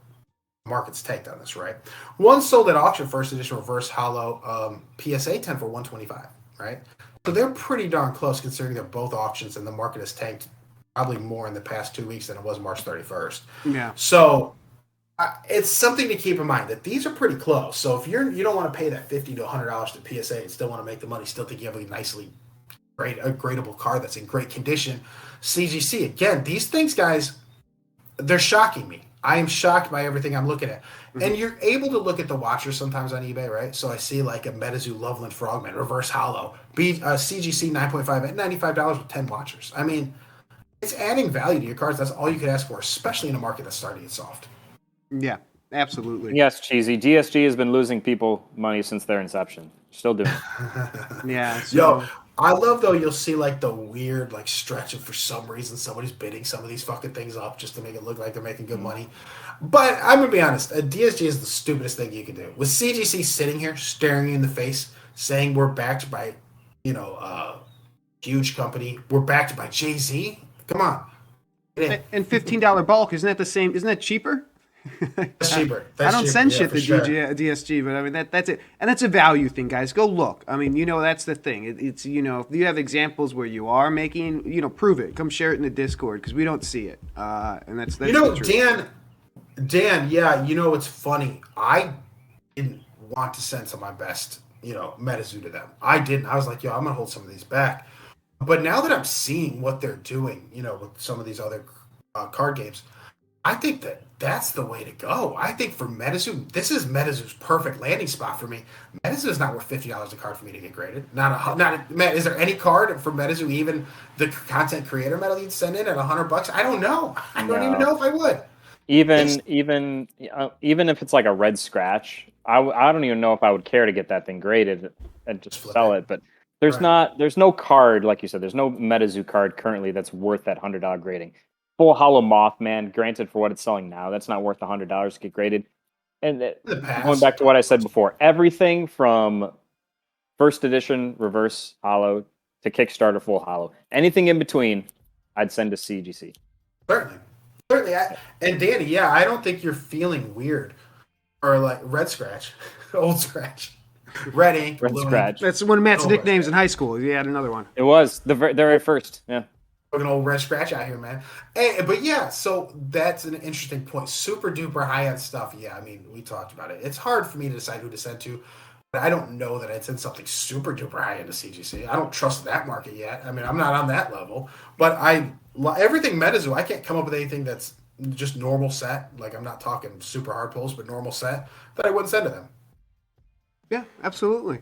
the market's tanked on this, right? One sold at auction, first edition reverse hollow PSA 10 for 125, right? So they're pretty darn close considering they're both auctions and the market has tanked probably more in the past 2 weeks than it was March 31st.
Yeah.
So... it's something to keep in mind that these are pretty close. So if you don't want to pay that $50 to $100 to PSA and still want to make the money, still think you have a gradable card that's in great condition, CGC, again, these things, guys, they're shocking me. I am shocked by everything I'm looking at. Mm-hmm. And you're able to look at the watchers sometimes on eBay, right? So I see like a MetaZoo Loveland Frogman, Reverse Hollow, CGC 9.5 at $95 with 10 watchers. I mean, it's adding value to your cards. That's all you could ask for, especially in a market that's starting to get soft.
Yeah, absolutely.
Yes, Cheesy. DSG has been losing people money since their inception. Still doing it.
Yeah.
So... Yo, I love, though, you'll see, like, the weird, like, stretch of for some reason somebody's bidding some of these fucking things up just to make it look like they're making good money. But I'm going to be honest. A DSG is the stupidest thing you can do. With CGC sitting here, staring you in the face, saying we're backed by, huge company. We're backed by Jay-Z. Come on.
And $15 bulk, isn't that the same? Isn't that cheaper?
That's cheaper.
I don't send shit to DSG, but I mean that's it, and that's a value thing, guys. Go look. I mean, that's the thing. It's if you have examples where you are making, prove it. Come share it in the Discord because we don't see it, and that's the truth.
Dan. Yeah, it's funny. I didn't want to send some of my best, MetaZoo to them. I didn't. I was like, I'm gonna hold some of these back. But now that I'm seeing what they're doing, with some of these other card games, I think that's the way to go. I think for MetaZoo, this is MetaZoo's perfect landing spot for me. MetaZoo is not worth $50 a card for me to get graded. Is there any card for MetaZoo, even the content creator medal you'd send in at $100? I don't know. I don't even know if I would.
Even if it's like a red scratch, I don't even know if I would care to get that thing graded and just sell it. But there's no card, like you said, there's no MetaZoo card currently that's worth that $100 grading. Full Hollow Mothman, granted for what it's selling now, that's not worth $100 to get graded. And going back to what I said before, everything from first edition reverse hollow to Kickstarter full hollow, anything in between, I'd send to CGC.
Certainly. And Danny, I don't think you're feeling weird or like red scratch, old scratch, red ink,
red scratch.
That's one of Matt's nicknames in high school. He had another one.
It was the very first. Yeah.
An old red scratch out here, man. Hey, but so that's an interesting point. Super duper high end stuff. Yeah, I mean, we talked about it. It's hard for me to decide who to send to, but I don't know that I'd send something super duper high end to CGC. I don't trust that market yet. I mean, I'm not on that level, but everything MetaZoo, I can't come up with anything that's just normal set. Like, I'm not talking super hard pulls, but normal set that I wouldn't send to them.
Yeah, absolutely.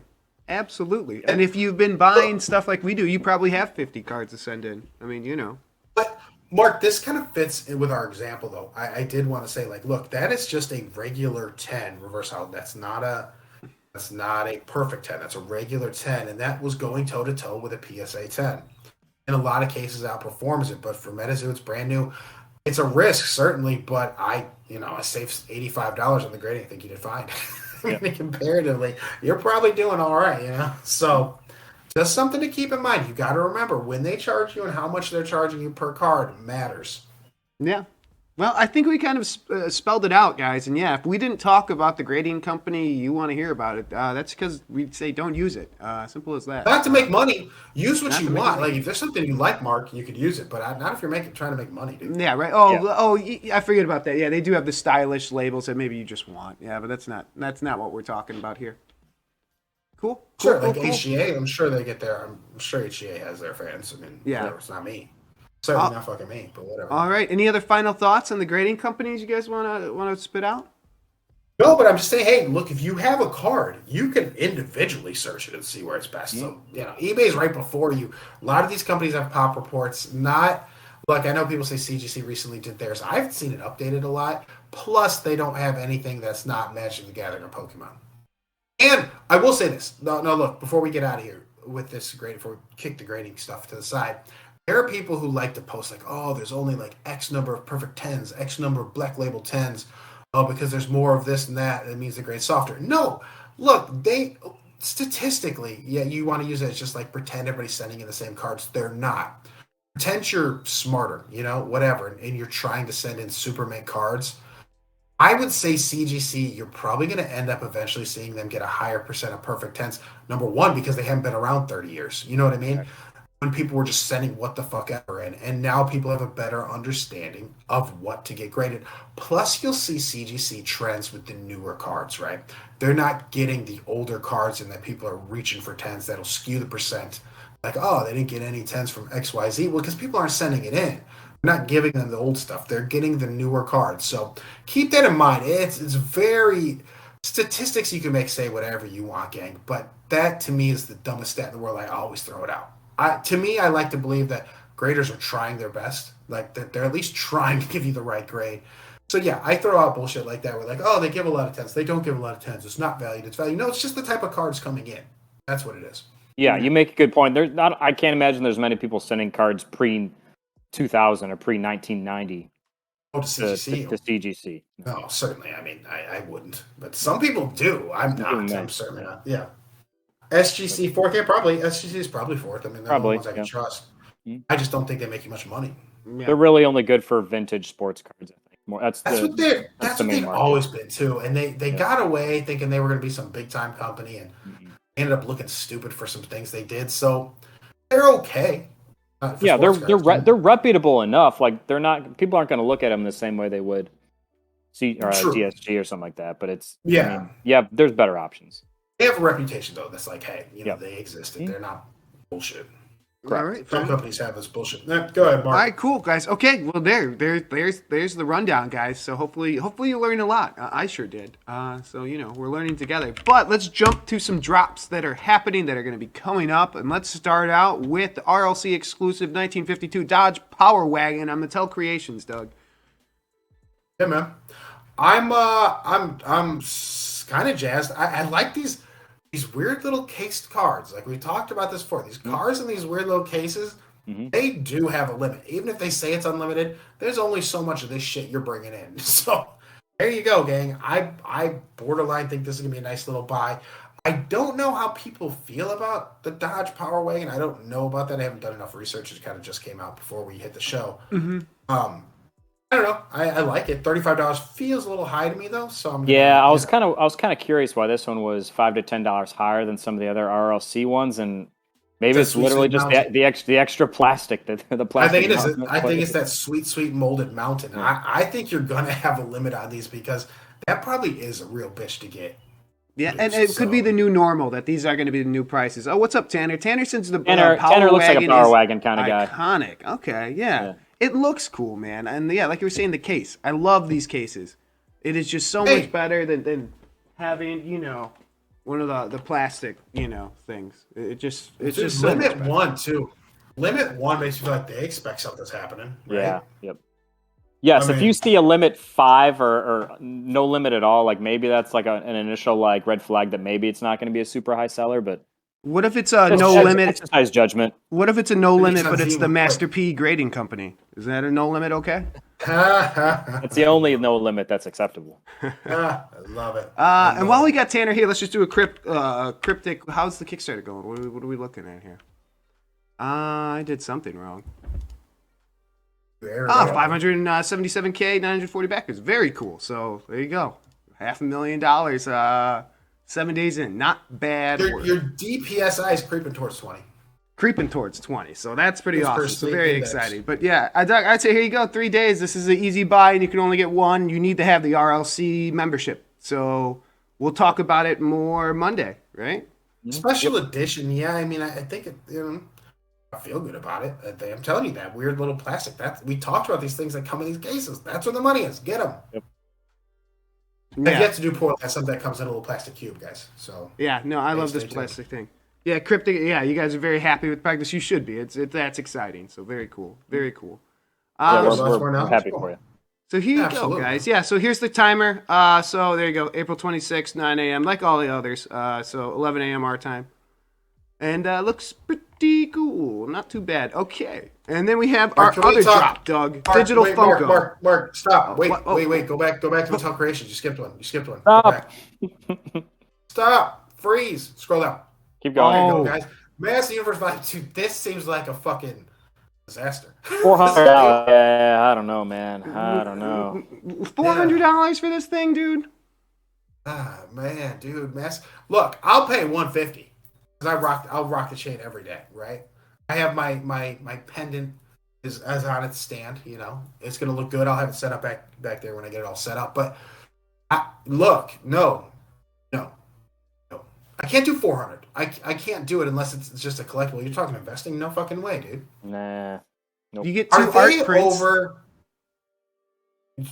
Absolutely. And if you've been buying stuff like we do, you probably have 50 cards to send in. I mean,
But, Mark, this kind of fits in with our example, though. I did want to say, like, look, that is just a regular 10 reverse hollow. That's not a perfect 10. That's a regular 10, and that was going toe-to-toe with a PSA 10. In a lot of cases, outperforms it. But for MetaZoo, it's brand new. It's a risk, certainly, but I saved $85 on the grading. I think you did fine. I mean, comparatively, you're probably doing all right, So, just something to keep in mind. You got to remember when they charge you and how much they're charging you per card matters.
Yeah, Well, I think we kind of spelled it out, guys. And yeah, if we didn't talk about the grading company you want to hear about it, that's because we'd say don't use it. Simple as that.
Not to make money. Use what
Not
you
to make
want.
money.
Like if there's something you like, Mark, you could use it. But not if you're trying to make money, dude.
Yeah, right. Oh,
Yeah.
I forget about that. Yeah, they do have the stylish labels that maybe you just want. Yeah, but that's not what we're talking about here. Cool.
Sure,
Cool,
like
cool.
HGA, I'm sure they get there. I'm sure HGA has their fans. I mean,
Yeah.
whatever, it's not me. Certainly not fucking me, but whatever.
All right. Any other final thoughts on the grading companies you guys want to spit out?
No, but I'm just saying, hey, look, if you have a card, you can individually search it and see where it's best. So, eBay's right before you. A lot of these companies have pop reports. Look, I know people say CGC recently did theirs. I've seen it updated a lot. Plus, they don't have anything that's not Magic the Gathering or Pokemon. And I will say this. No, look, before we get out of here with this grade, before we kick the grading stuff to the side, there are people who like to post like, oh, there's only like X number of perfect 10s, X number of black label 10s. Oh, because there's more of this and that, it means the grade's softer. No, look, statistically, yeah, you want to use it as just like pretend everybody's sending in the same cards. They're not. Pretend you're smarter, whatever, and you're trying to send in super mint cards. I would say CGC, you're probably going to end up eventually seeing them get a higher percent of perfect 10s. Number one, because they haven't been around 30 years. You know what I mean? Right. When people were just sending what the fuck ever in. And now people have a better understanding of what to get graded. Plus, you'll see CGC trends with the newer cards, right? They're not getting the older cards and that people are reaching for 10s that'll skew the percent. Like, oh, they didn't get any 10s from XYZ. Well, because people aren't sending it in. They're not giving them the old stuff. They're getting the newer cards. So keep that in mind. It's very... Statistics you can say whatever you want, gang. But that, to me, is the dumbest stat in the world. I always throw it out. To me, I like to believe that graders are trying their best, like that they're at least trying to give you the right grade. So yeah, I throw out bullshit like that. We're like, oh, they give a lot of 10s. They don't give a lot of 10s. It's not valued. It's valued. No, it's just the type of cards coming in. That's what it is.
Yeah, you make a good point. I can't imagine there's many people sending cards pre-2000 or pre-1990
to CGC.
To CGC.
No, certainly. I mean, I wouldn't, but some people do. I'm not. I'm certainly not. Yeah. SGC 4K probably. SGC is probably fourth. I mean, they're the ones I can trust. I just don't think they make you much money.
Yeah. They're really only good for vintage sports cards. I think more. That's
what they've always been too. And they got away thinking they were going to be some big time company, and ended up looking stupid for some things they did. So they're okay.
Yeah, they're reputable enough. Like they're not. People aren't going to look at them the same way they would DSG or something like that. But it's there's better options.
They have a reputation, though, that's like, hey, they existed. They're not bullshit.
All right.
Some companies have this bullshit. Go ahead, Mark.
All right, cool, guys. Okay, well, there's the rundown, guys. So hopefully you learned a lot. I sure did. So, we're learning together. But let's jump to some drops that are happening that are going to be coming up. And let's start out with the RLC exclusive 1952 Dodge Power Wagon on Mattel Creations, Doug.
Yeah, man. I'm kind of jazzed. I like these weird little cased cards. Like we talked about this before. These cards in these weird little cases, they do have a limit. Even if they say it's unlimited, there's only so much of this shit you're bringing in. So there you go, gang. I borderline think this is going to be a nice little buy. I don't know how people feel about the Dodge Power Wagon. I don't know about that. I haven't done enough research. It kind of just came out before we hit the show. I don't know. I like it. $35 feels a little high to me though. So
I was kind of curious why this one was $5 to $10 higher than some of the other RLC ones, and maybe it's literally just the extra plastic that the plastic.
I think it is. I think it's that sweet molded mountain. Yeah. I think you're gonna have a limit on these because that probably is a real bitch to get.
Yeah, and it could be the new normal that these are going to be the new prices. Oh, what's up, Tanner? Tanner, since the
Tanner looks like a Power Wagon kind of guy.
Iconic. Okay, yeah. It looks cool, man. And yeah, like you were saying, the case. I love these cases. It is just so much better than having, one of the plastic, things. It's just so
limit one too. Limit one makes you feel like they expect something's happening. Right?
Yeah. Yep. Yes, if you see a limit 5 or no limit at all, like maybe that's like an initial like red flag that maybe it's not going to be a super high seller, but
what if it's a no limit?
Exercise judgment.
What if it's a no limit, but it's the Master P grading company? Is that a no limit? Okay.
It's the only no limit that's acceptable.
I love it.
And while we got Tanner here, let's just do a cryptic. How's the Kickstarter going? What are we looking at here? I did something wrong. Ah, 577K, 940 backers. Very cool. So there you go. $500,000. 7 days in, not bad.
Your DPSI is creeping towards 20.
Creeping towards 20. So that's pretty
It's
awesome. So
personally
very
indexed.
exciting. But yeah, I'd say here you go. 3 days. This is an easy buy, and you can only get one. You need to have the RLC membership. So we'll talk about it more Monday, right?
Special edition, yeah. I mean, I think I feel good about it. I'm telling you, that weird little plastic. We talked about these things that come in these cases. That's where the money is. Get them.
Yep.
I've yet to do pour that something that comes in a little plastic cube, guys. So
yeah, no, I love this plastic thing. Yeah, cryptic. Yeah, you guys are very happy with practice. You should be. That's exciting. So very cool. Very cool.
We're happy for you.
So here you go, guys. Yeah, so here's the timer. So there you go. April 26th, 9 a.m. like all the others. So 11 a.m. our time. And looks pretty cool. Not too bad. Okay. And then we have our other drop, Doug. Digital Funko.
Mark, stop. Wait. Go back to Mattel Creations. You skipped one.
Stop.
Stop. Freeze. Scroll down.
Keep going.
There you go, guys. Master Universe Volume 2. This seems like a fucking disaster.
$400. Yeah, I don't know, man. I don't know.
$400 for this thing, dude?
Ah, man, dude. Look, I'll pay $150. I'll rock the chain every day, right? I have my pendant is on its stand, It's gonna look good. I'll have it set up back there when I get it all set up. But no. I can't do 400. I can't do it unless it's just a collectible. You're talking investing? No fucking way, dude.
Nah. Nope.
You get 2 art prints.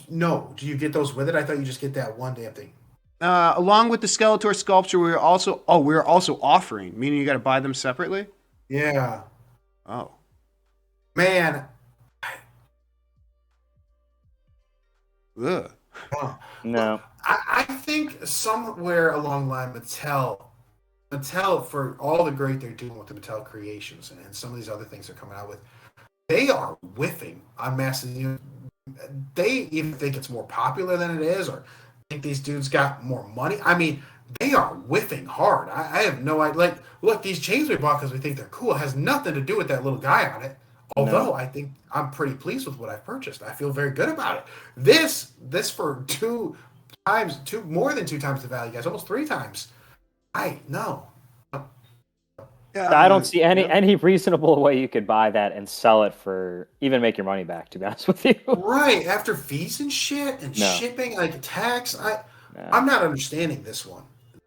No. Do you get those with it? I thought you just get that one damn thing.
Along with the Skeletor sculpture, we're also offering, meaning you got to buy them separately.
Yeah.
Oh,
man.
Ugh.
No.
I think somewhere along the line, Mattel, for all the great they're doing with the Mattel creations and some of these other things they're coming out with, they are whiffing on massive. They even think it's more popular than it is, or think these dudes got more money. I mean, they are whiffing hard. I have no idea. Like, look, these chains we bought because we think they're cool. It has nothing to do with that little guy on it. Although I think I'm pretty pleased with what I've purchased. I feel very good about it. This for more than 2 times the value, guys, almost 3 times. No.
I don't see any reasonable way you could buy that and sell it for even make your money back, to be honest with you.
Right, after fees and shit and shipping, like tax, I'm not understanding this one.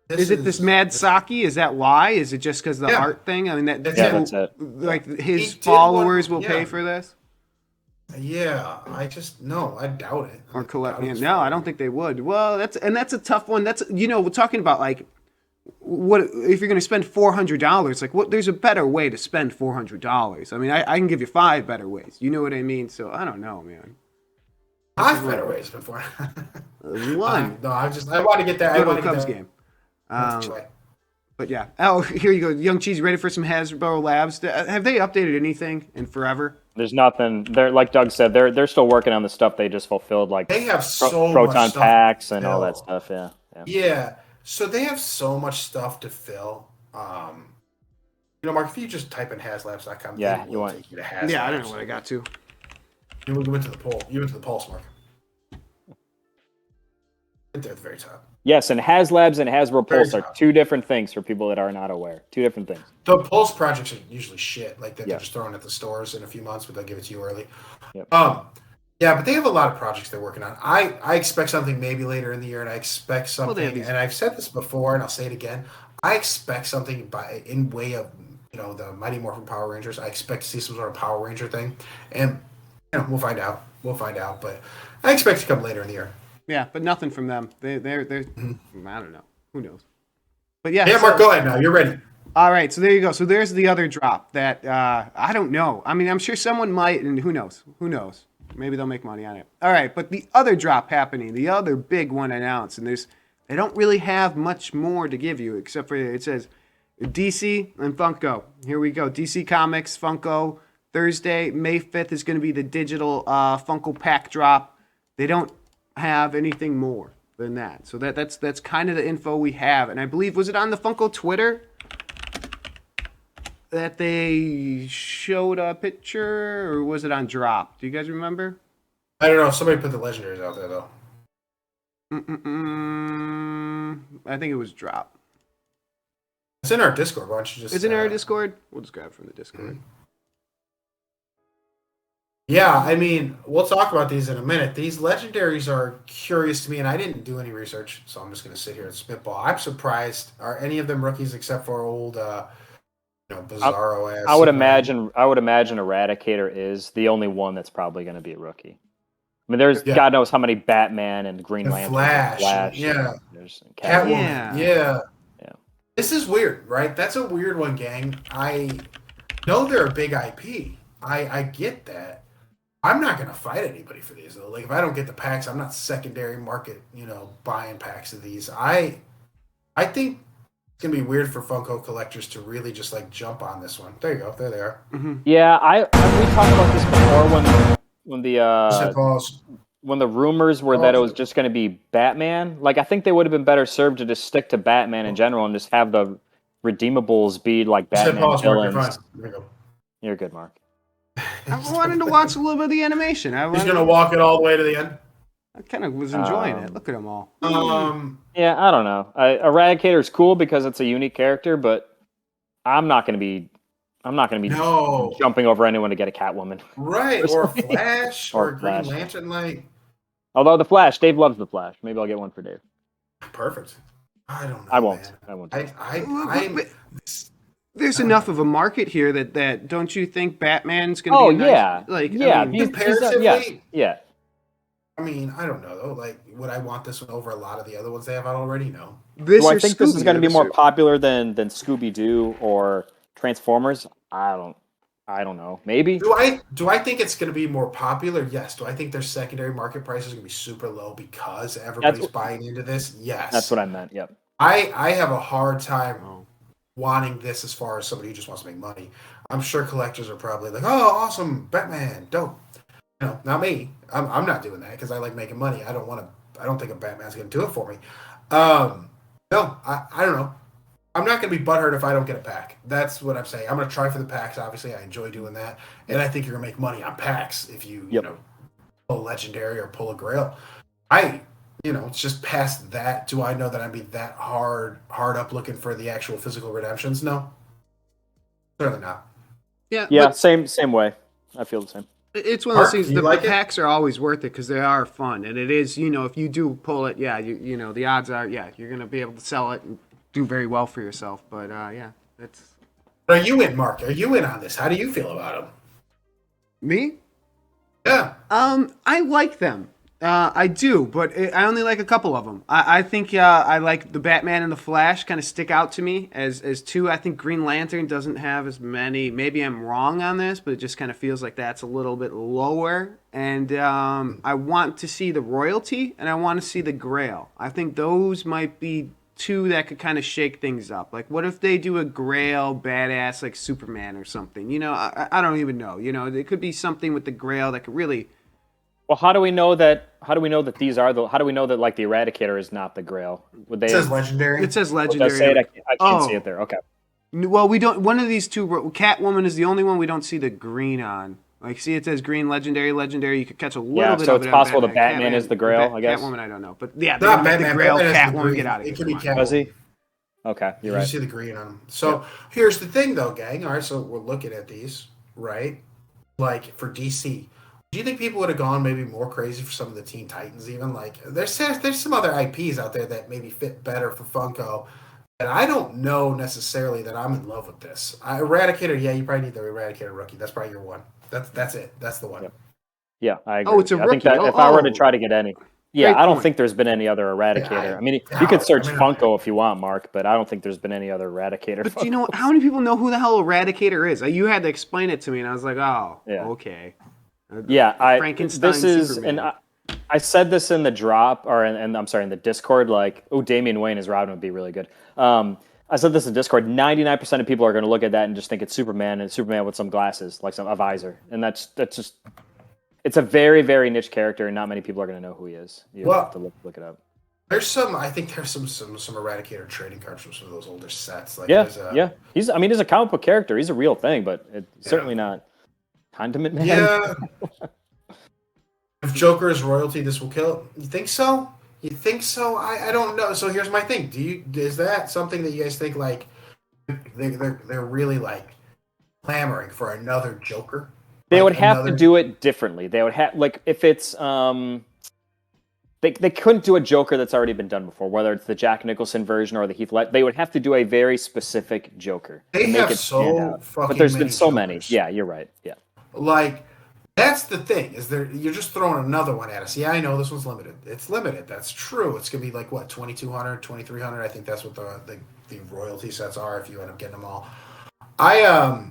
Is it this Mad Saki? Is that why? Is it just because the art thing? I mean,
that's it.
Like his followers will pay for this.
Yeah, I doubt it.
Or collect? No, I don't think they would. Well, that's a tough one. That's we're talking about like. What if you're going to spend $400? Like, what? There's a better way to spend $400. I mean, I can give you 5 better ways. You know what I mean? So I don't know, man.
5 better ways before.
One.
No, I want to get that. I want to get
Cubs
that
game. But yeah. Oh, here you go. Young Cheese, ready for some Hasbro Labs? Have they updated anything in forever?
There's nothing. They're like Doug said. They're still working on the stuff they just fulfilled, like
they have so
proton
much stuff
packs and all that stuff. Yeah.
So they have so much stuff to fill. Mark, if you just type in haslabs.com,
you want
take you to HasLabs.
Yeah, I don't know what I got to.
You went to the poll. You went to the Pulse, Mark. Right there at the very top.
Yes, and HasLabs and Hasbro Pulse are 2 different things for people that are not aware. 2 different things.
The Pulse projects are usually shit. Like they're just throwing at the stores in a few months, but they'll give it to you early.
Yep.
Yeah, but they have a lot of projects they're working on. I expect something maybe later in the year, and I expect something. And I've said this before, and I'll say it again. I expect something in way of the Mighty Morphin Power Rangers. I expect to see some sort of Power Ranger thing, and we'll find out. But I expect it to come later in the year.
Yeah, but nothing from them. They're I don't know. Who knows? But yeah.
Yeah, Mark, go ahead now. You're ready.
All right, so there you go. So there's the other drop that I don't know. I mean, I'm sure someone might, and who knows? Maybe they'll make money on it. All right, but the other drop happening, the other big one announced, and they don't really have much more to give you except for it says DC and Funko. Here we go. DC Comics, Funko. Thursday, May 5th is going to be the digital Funko pack drop. They don't have anything more than that. So that's kind of the info we have. And I believe, was it on the Funko Twitter? that they showed a picture, or was it on Drop? Do you guys remember?
I don't know. Somebody put the legendaries out there though.
I think it was Drop.
It's in our Discord. Why don't you just?
Is it in our Discord? We'll just grab from the Discord.
Mm-hmm. Yeah, I mean, we'll talk about these in a minute. These legendaries are curious to me, and I didn't do any research, so I'm just going to sit here and spitball. I'm surprised. Are any of them rookies except for old, Bizarro ass?
I would imagine Eradicator is the only one that's probably going to be a rookie. I mean, there's God knows how many Batman and Green Lantern,
Flash, yeah,
there's
Catwoman, yeah. This is weird, right? That's a weird one, gang. I know they're a big IP. I get that. I'm not going to fight anybody for these, though. Like, if I don't get the packs, I'm not secondary market, buying packs of these. I think it's going to be weird for Funko collectors to really just, like, jump on this one. There you go. There they are.
Mm-hmm. Yeah, we talked about this before when the rumors were that it was just going to be Batman. Like, I think they would have been better served to just stick to Batman in general and just have the redeemables be, like, Batman villains. You're good, Mark.
I wanted to watch a little bit of the animation.
He's going to walk it all the way to the end.
I kind of was enjoying it. Look at them all.
Yeah, I don't know. Eradicator is cool because it's a unique character, but I'm not going to be jumping over anyone to get a Catwoman.
Right, or Flash, or Green Lantern, like.
Although the Flash, Dave loves the Flash. Maybe I'll get one for Dave.
Perfect. I don't know.
I won't.
Man. I won't.
There's enough of a market here that don't you think Batman's going to be
comparatively?
Yeah.
I mean, I don't know though. Like, would I want this one over a lot of the other ones they have out already? No.
Do I think this is going to be more popular than Scooby-Doo or Transformers? I don't know. Maybe.
Do I think it's going to be more popular? Yes. Do I think their secondary market price is going to be super low because everybody's buying into this? Yes.
That's what I meant. Yep.
I have a hard time wanting this as far as somebody who just wants to make money. I'm sure collectors are probably like, "Oh, awesome, Batman, dope." Not me. I'm not doing that because I like making money. I don't think a Batman's going to do it for me. No, I don't know. I'm not going to be butthurt if I don't get a pack. That's what I'm saying. I'm going to try for the packs. Obviously, I enjoy doing that, and I think you're going to make money on packs if you pull a legendary or pull a grail. It's just past that. Do I know that I'd be that hard up looking for the actual physical redemptions? No, certainly not.
Yeah. Same way. I feel the same.
It's one of those things. The packs are always worth it because they are fun, and it is. If you do pull it, the odds are, you're going to be able to sell it and do very well for yourself. But that's.
Are you in, Mark? Are you in on this? How do you feel about them?
Me?
Yeah.
I like them. I do, but I only like a couple of them. I think I like the Batman and the Flash kind of stick out to me as two. I think Green Lantern doesn't have as many. Maybe I'm wrong on this, but it just kind of feels like that's a little bit lower. And I want to see the royalty, and I want to see the Grail. I think those might be two that could kind of shake things up. Like, what if they do a Grail badass like Superman or something? I don't even know. It could be something with the Grail that could really.
Well, how do we know that these are the? How do we know that like the Eradicator is not the Grail?
It says legendary.
It says legendary.
Does say it? I can't see it there. Okay.
Well, we don't. One of these two. Catwoman is the only one we don't see the green on. Like, see, it says green, legendary. You could catch a little bit.
So
of
it's
it
possible the Batman is the Grail. I guess.
Catwoman, I don't know, but yeah,
not Batman.
The Grail,
Catwoman,
get out of here.
It could be Catwoman.
Does he? Okay, you're right.
You see the green on them. So here's the thing, though, gang. All right, so we're looking at these, right? Like for DC. Do you think people would have gone maybe more crazy for some of the Teen Titans even? Like, there's some other IPs out there that maybe fit better for Funko. And I don't know necessarily that I'm in love with this. Eradicator, you probably need the Eradicator rookie. That's probably your one. That's it. That's the one.
Yep. Yeah, I agree.
Oh, it's a rookie.
I think that if I were to try to get any... Yeah,
Great
I don't
point.
think there's been any other Eradicator. You could search Funko if you want, Mark, but I don't think there's been any other Eradicator.
But you know what? How many people know who the hell Eradicator is? You had to explain it to me, and I was like, okay.
Yeah,
Frankenstein.
This is,
Superman.
and I said this in the drop, in the Discord. Like, Damian Wayne as Robin would be really good. I said this in Discord. 99% of people are going to look at that and just think it's Superman, and Superman with some glasses, like a visor, and that's just. It's a very, very niche character, and not many people are going to know who he is. You have to look it up.
I think there's some Eradicator trading cards from some of those older sets. Like
yeah. He's a comic book character. He's a real thing, but it's certainly not Condiment Man.
Yeah. If Joker is royalty, this will kill it. You think so? I don't know. So here's my thing. Is that something that you guys think like they're really like clamoring for another Joker?
They would have to do it differently. They would have like if it's they couldn't do a Joker that's already been done before, whether it's the Jack Nicholson version or the Heath Ledger. They would have to do a very specific Joker.
They have so fucking
but there's been so
Jokers.
many. Yeah, you're right. Yeah.
Like that's the thing is you're just throwing another one at us. Yeah, I know this one's limited. It's limited. That's true. It's gonna be like what 2,200, 2,300. I think that's what the royalty sets are if you end up getting them all. I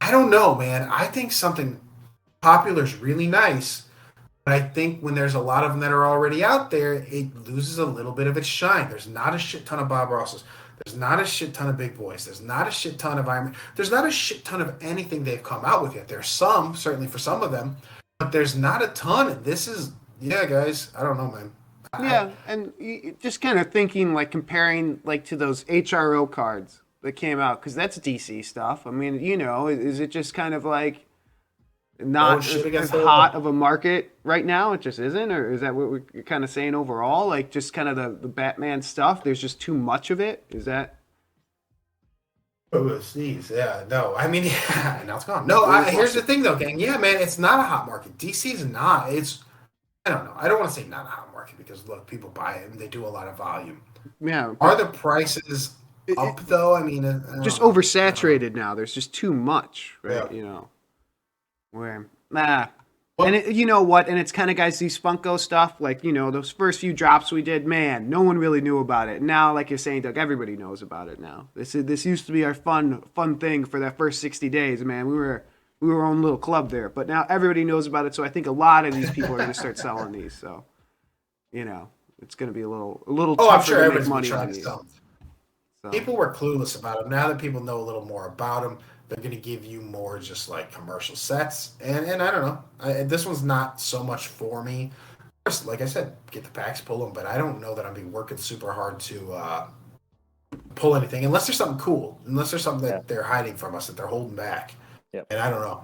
don't know, man. I think something popular is really nice. But I think when there's a lot of them that are already out there, it loses a little bit of its shine. There's not a shit ton of Bob Rosses. There's not a shit ton of Big Boys. There's not a shit ton of Iron Man. There's not a shit ton of anything they've come out with yet. There's some, certainly for some of them, but there's not a ton. And this is, yeah, guys, I don't know, man.
Yeah, and just kind of thinking, like, comparing, like, to those HRO cards that came out, because that's DC stuff. I mean, is it just kind of like not as hot of a market right now? It just isn't? Or is that what we're kind of saying overall? Like, just kind of the Batman stuff, there's just too much of it? Is that...
Oh, sneeze. Yeah, no. I mean, yeah, now it's gone. No, here's the thing, though, gang. Yeah, man, it's not a hot market. DC's not. I don't know. I don't want to say not a hot market because, look, people buy it and they do a lot of volume.
Yeah.
Are the prices up, though? I mean...
just oversaturated now. There's just too much, right?
Yeah.
Where, and you know what? And it's kind of, guys, these Funko stuff, like, those first few drops we did, man, no one really knew about it. Now, like you're saying, Doug, everybody knows about it now. This used to be our fun thing for that first 60 days, man. We were our own little club there, but now everybody knows about it. So I think a lot of these people are going to start selling these. So, it's going to be a little tougher
I'm sure
to make money on these.
So. People were clueless about them. Now that people know a little more about them, they're going to give you more just like commercial sets. And I don't know. This one's not so much for me. Like I said, get the packs, pull them. But I don't know that I'm be working super hard to pull anything. Unless there's something cool. Unless there's something that they're hiding from us, that they're holding back.
Yep.
And I don't know.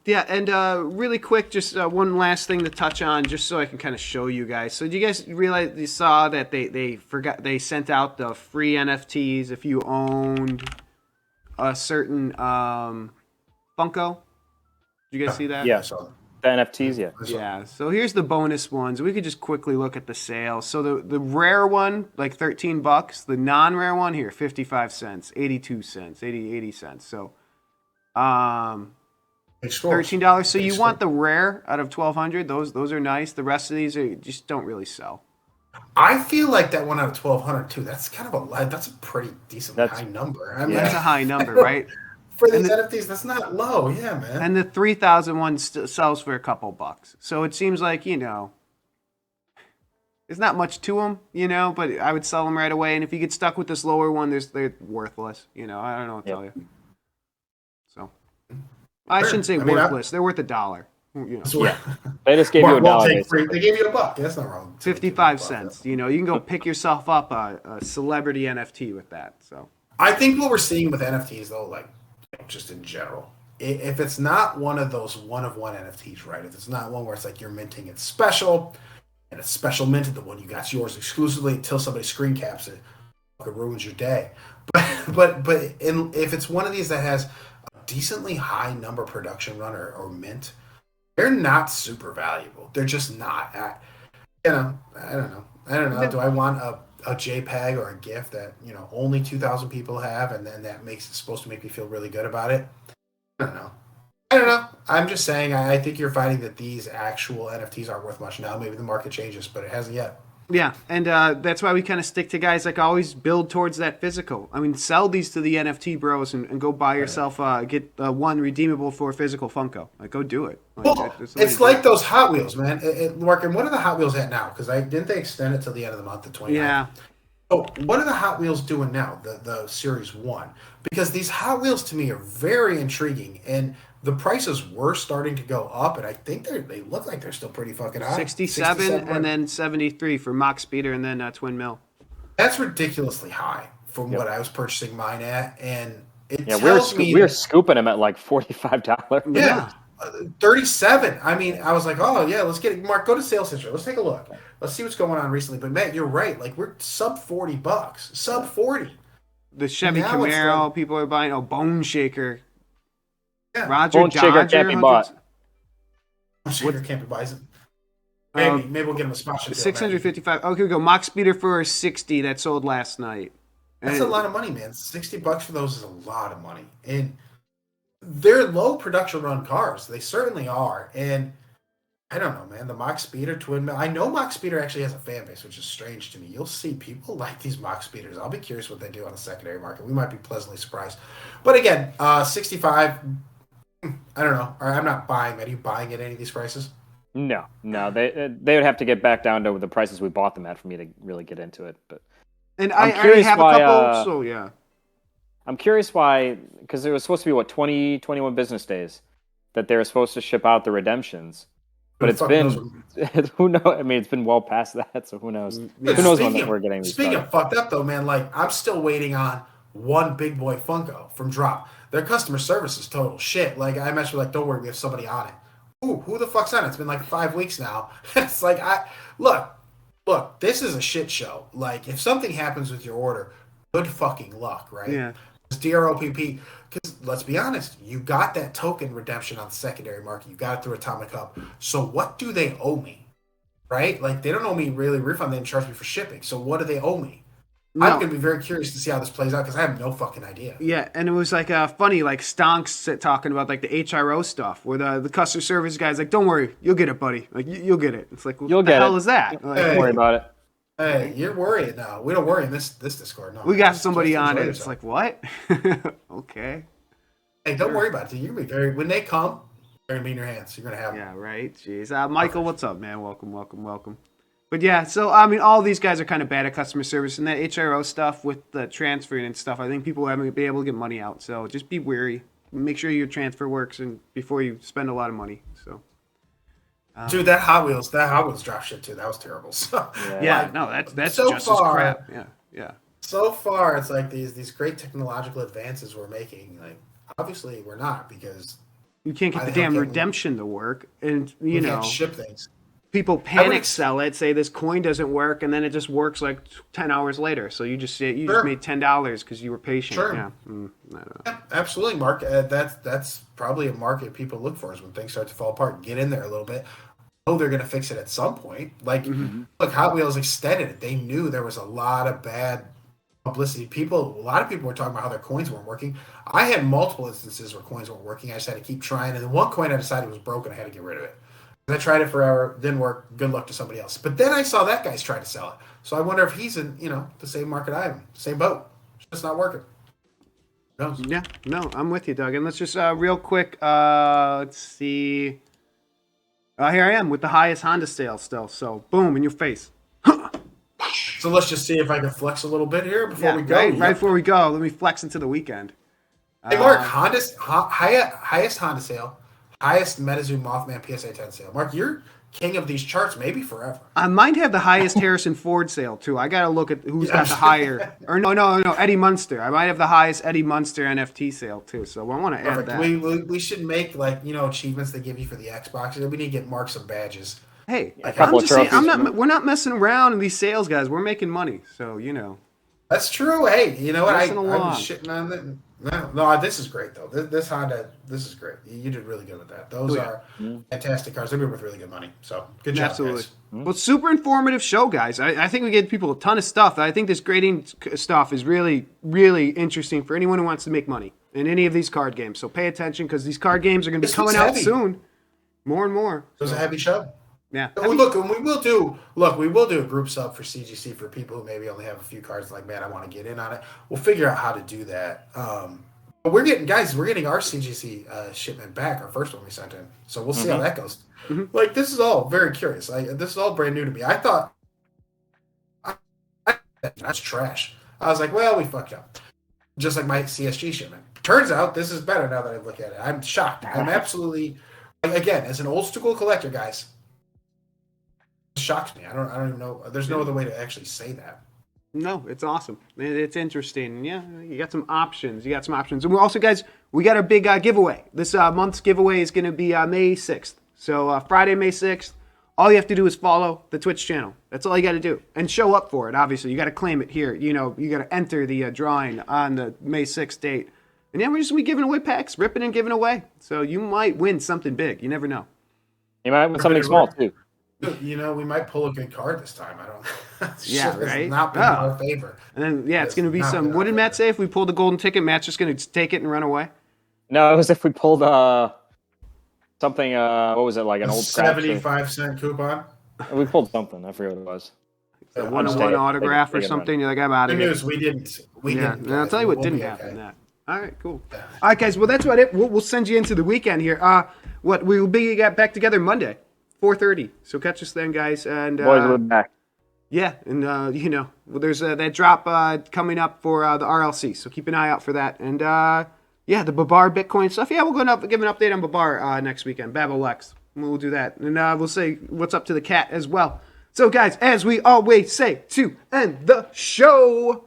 Yeah, and really quick, just one last thing to touch on, just so I can kind of show you guys. So, do you guys realize you saw that they sent out the free NFTs if you owned a certain Funko? Did you guys see that?
Yeah, so the NFTs, yeah.
Yeah. So here's the bonus ones. We could just quickly look at the sales. So the rare one, like $13. The non-rare one here, 55 cents, 82 cents, 80 cents. So, $13. So you want the rare out of 1,200? Those are nice. The rest of these just don't really sell.
I feel like that one out of 1,200 too. That's kind of that's a pretty decent high number. I mean,
that's a high number, right?
For these NFTs, that's not low. Yeah, man.
And the 3,000 one sells for a couple bucks. So it seems like, there's not much to them, but I would sell them right away. And if you get stuck with this lower one, they're worthless. I don't know what to tell you. So I shouldn't say worthless. They're worth $1.
Yeah. They just gave you $1.
They gave you $1. That's not wrong.
55 cents. You can go pick yourself up a celebrity NFT with that. So
I think what we're seeing with NFTs, though, like just in general, if it's not one of those one-of-one NFTs, right? If it's not one where it's like you're minting it special, and it's special minted, the one you got's yours exclusively until somebody screen caps it, it ruins your day. But if it's one of these that has a decently high number production run or mint, they're not super valuable. They're just not. I don't know. Do I want a JPEG or a GIF that only 2,000 people have, and then that makes it supposed to make me feel really good about it? I don't know. I'm just saying. I think you're finding that these actual NFTs aren't worth much now. Maybe the market changes, but it hasn't yet.
Yeah, and that's why we kind of stick to guys like always build towards that physical. I mean, sell these to the NFT bros and go buy yourself get one redeemable for physical Funko. Like, go do it.
It's like those Hot Wheels, man. Mark, and what are the Hot Wheels at now? Because didn't they extend it till the end of the month, the 29th?
Yeah.
Oh, what are the Hot Wheels doing now? The Series 1? Because these Hot Wheels to me are very intriguing, and the prices were starting to go up, and I think they look like they're still pretty fucking high.
67 and then 73 for Mock Speeder and then Twin Mill.
That's ridiculously high from
Yep.
what I was purchasing mine at, and it
Yeah,
tells me
we were scooping them at like $45.
yeah. 37. I mean, I was like, oh yeah, let's get it. Mark, go to sales history. Let's take a look. Let's see what's going on recently. But Matt, you're right. Like we're sub $40, sub 40.
The Chevy
Now it's
Camaro,
like-
people are buying. Oh, Bone Shaker.
Yeah.
Roger
Bone Shaker
Dodger,
can't be
100
bought.
Shaker can't be buying. Maybe we'll get him a sponsor.
655. Okay, we go. Mock Speeder for 60 that sold last night.
That's a lot of money, man. $60 for those is a lot of money, and they're low production run cars. They certainly are, and I don't know, man. The Mock Speeder Twin Mill. I know Mock Speeder actually has a fan base, which is strange to me. You'll see people like these Mock Speeders. I'll be curious what they do on the secondary market. We might be pleasantly surprised. But again, 65. I don't know. I'm not buying. Are you buying at any of these prices?
No, they would have to get back down to the prices we bought them at for me to really get into it. But
And
I'm
I already
curious
have
why,
a couple, so yeah.
I'm curious why, because it was supposed to be 21 business days that they were supposed to ship out the redemptions, but it's been who knows? I mean, it's been well past that, so who knows?
Yeah.
Who knows when we're getting these?
Speaking of fucked up though, man, like I'm still waiting on one big boy Funko from Drop. Their customer service is total shit. Like I mentioned, like don't worry, we have somebody on it. Ooh, who the fuck's on it? It's been like 5 weeks now. It's like look, this is a shit show. Like if something happens with your order, good fucking luck, right?
Yeah.
It's DROPP. Because let's be honest, you got that token redemption on the secondary market. You got it through Atomic Hub. So what do they owe me? Right? Like they don't owe me really a refund. They didn't charge me for shipping. So what do they owe me?
No.
I'm going to be very curious to see how this plays out because I have no fucking idea.
Yeah, and it was like funny, like Stonks talking about like the HRO stuff, where the customer service guy's like, "Don't worry, you'll get it, buddy. Like you'll get it." It's like, what the hell is that? Like,
Don't worry about it.
Hey, you're worried now. We don't worry in this Discord. No,
we got
Just
somebody on
enjoy
it. It's
yourself.
like, what? Okay.
Hey, don't worry about it. Dude. You're gonna be very when they come, they're gonna be in your hands. You're gonna have them.
Yeah, right. Jeez, Michael, what's up, man? Welcome. But yeah, so I mean, all these guys are kind of bad at customer service, and that HRO stuff with the transferring and stuff. I think people haven't been able to get money out, so just be wary. Make sure your transfer works, and before you spend a lot of money. So.
Dude, that Hot Wheels drop shit too. That was terrible. So,
Yeah,
like,
no, that's
so
just
far,
as crap. Yeah.
So far, it's like these great technological advances we're making. Like, obviously, we're not because
You can't get
Why
the
the hell
damn
can't we-
redemption to work, and
we
you know
can't ship things.
people
would
panic
ex-
sell it, say this coin doesn't work, and then it just works like 10 hours later. So you just
Sure.
made $10 because you were patient.
Sure.
Yeah, I don't know.
Yeah, absolutely, Mark. That's probably a market people look for is when things start to fall apart. Get in there a little bit. Oh, they're going to fix it at some point. Like, look, Hot Wheels extended it. They knew there was a lot of bad publicity. A lot of people were talking about how their coins weren't working. I had multiple instances where coins weren't working. I just had to keep trying. And then one coin I decided was broken. I had to get rid of it. I tried it forever, didn't work. Good luck to somebody else. But then I saw that guy's trying to sell it. So I wonder if he's in, the same market I am, same boat. It's just not working. Who knows?
Yeah, no, I'm with you, Doug. And let's just real quick, let's see. Here I am with the highest Honda sales still. So boom, in your face.
So let's just see if I can flex a little bit here before we go.
Right before we go, let me flex into the weekend.
Hey, Mark, highest Honda sale, highest MetaZoo Mothman PSA 10 sale. Mark, you're king of these charts, maybe forever.
I might have the highest Harrison Ford sale too. I gotta look at who's got the higher. Or no, Eddie Munster. I might have the highest Eddie Munster NFT sale too. So I want to add
Perfect.
that.
We should make achievements they give you for the Xbox. We need to get Mark some badges.
Hey,
A
couple
I'm
of
just saying,
trophies.
we're not messing around in these sales, guys. We're making money. So
That's true. Hey, you know what? I
Listen
was
along.
shitting on that. No, this is great though. This Honda, this is great. You did really good with that. Those are fantastic cars. They're worth really good money. So good job,
absolutely.
guys.
Well, super informative show, guys. I think we gave people a ton of stuff. I think this grading stuff is really, really interesting for anyone who wants to make money in any of these card games. So pay attention because these card games are going to be
This
coming
was
out
heavy.
soon, more and more.
It was a heavy show.
Yeah.
And we will do a group sub for CGC for people who maybe only have a few cards. Like, man, I want to get in on it. We'll figure out how to do that. But we're getting our CGC shipment back, our first one we sent in. So we'll see how that goes. Like, this is all very curious. This is all brand new to me. I thought that's trash. I was like, well, we fucked up. Just like my CSG shipment. Turns out this is better now that I look at it. I'm shocked. I'm absolutely, again, as an old school collector, guys, it shocks me. I don't even know. There's no other way to actually say that.
No, it's awesome. It's interesting. Yeah, you got some options. And we're also, guys, we got our big giveaway. This month's giveaway is going to be May 6th. So Friday, May 6th. All you have to do is follow the Twitch channel. That's all you got to do. And show up for it, obviously. You got to claim it here. You got to enter the drawing on the May 6th date. And yeah, we're just going to be giving away packs, ripping and giving away. So you might win something big. You never know.
You might win something small, too.
We might pull a good card this time. I don't.
Yeah, right.
Not been in our favor.
And then it's going to be some. What did Matt say? If we pulled the golden ticket, Matt's just going to take it and run away.
No, it was if we pulled something. What was it, like an old
75-cent coupon?
We pulled something. I forget what it was.
A one-on-one autograph or something. You're like, I'm out of
Good
here.
news, we didn't.
And I'll tell you what didn't happen. That. All right, cool. All right, guys. Well, that's about it. We'll send you into the weekend here. We will be back together Monday, 4:30. So catch us then, guys. And
boys will be back.
Yeah, and there's that drop coming up for the RLC. So keep an eye out for that. And the Babar Bitcoin stuff. Yeah, we're going to give an update on Babar next weekend. Babolex. We'll do that. And we'll say what's up to the cat as well. So, guys, as we always say to end the show,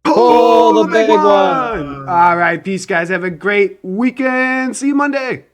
pull the big one. All right, peace, guys. Have a great weekend. See you Monday.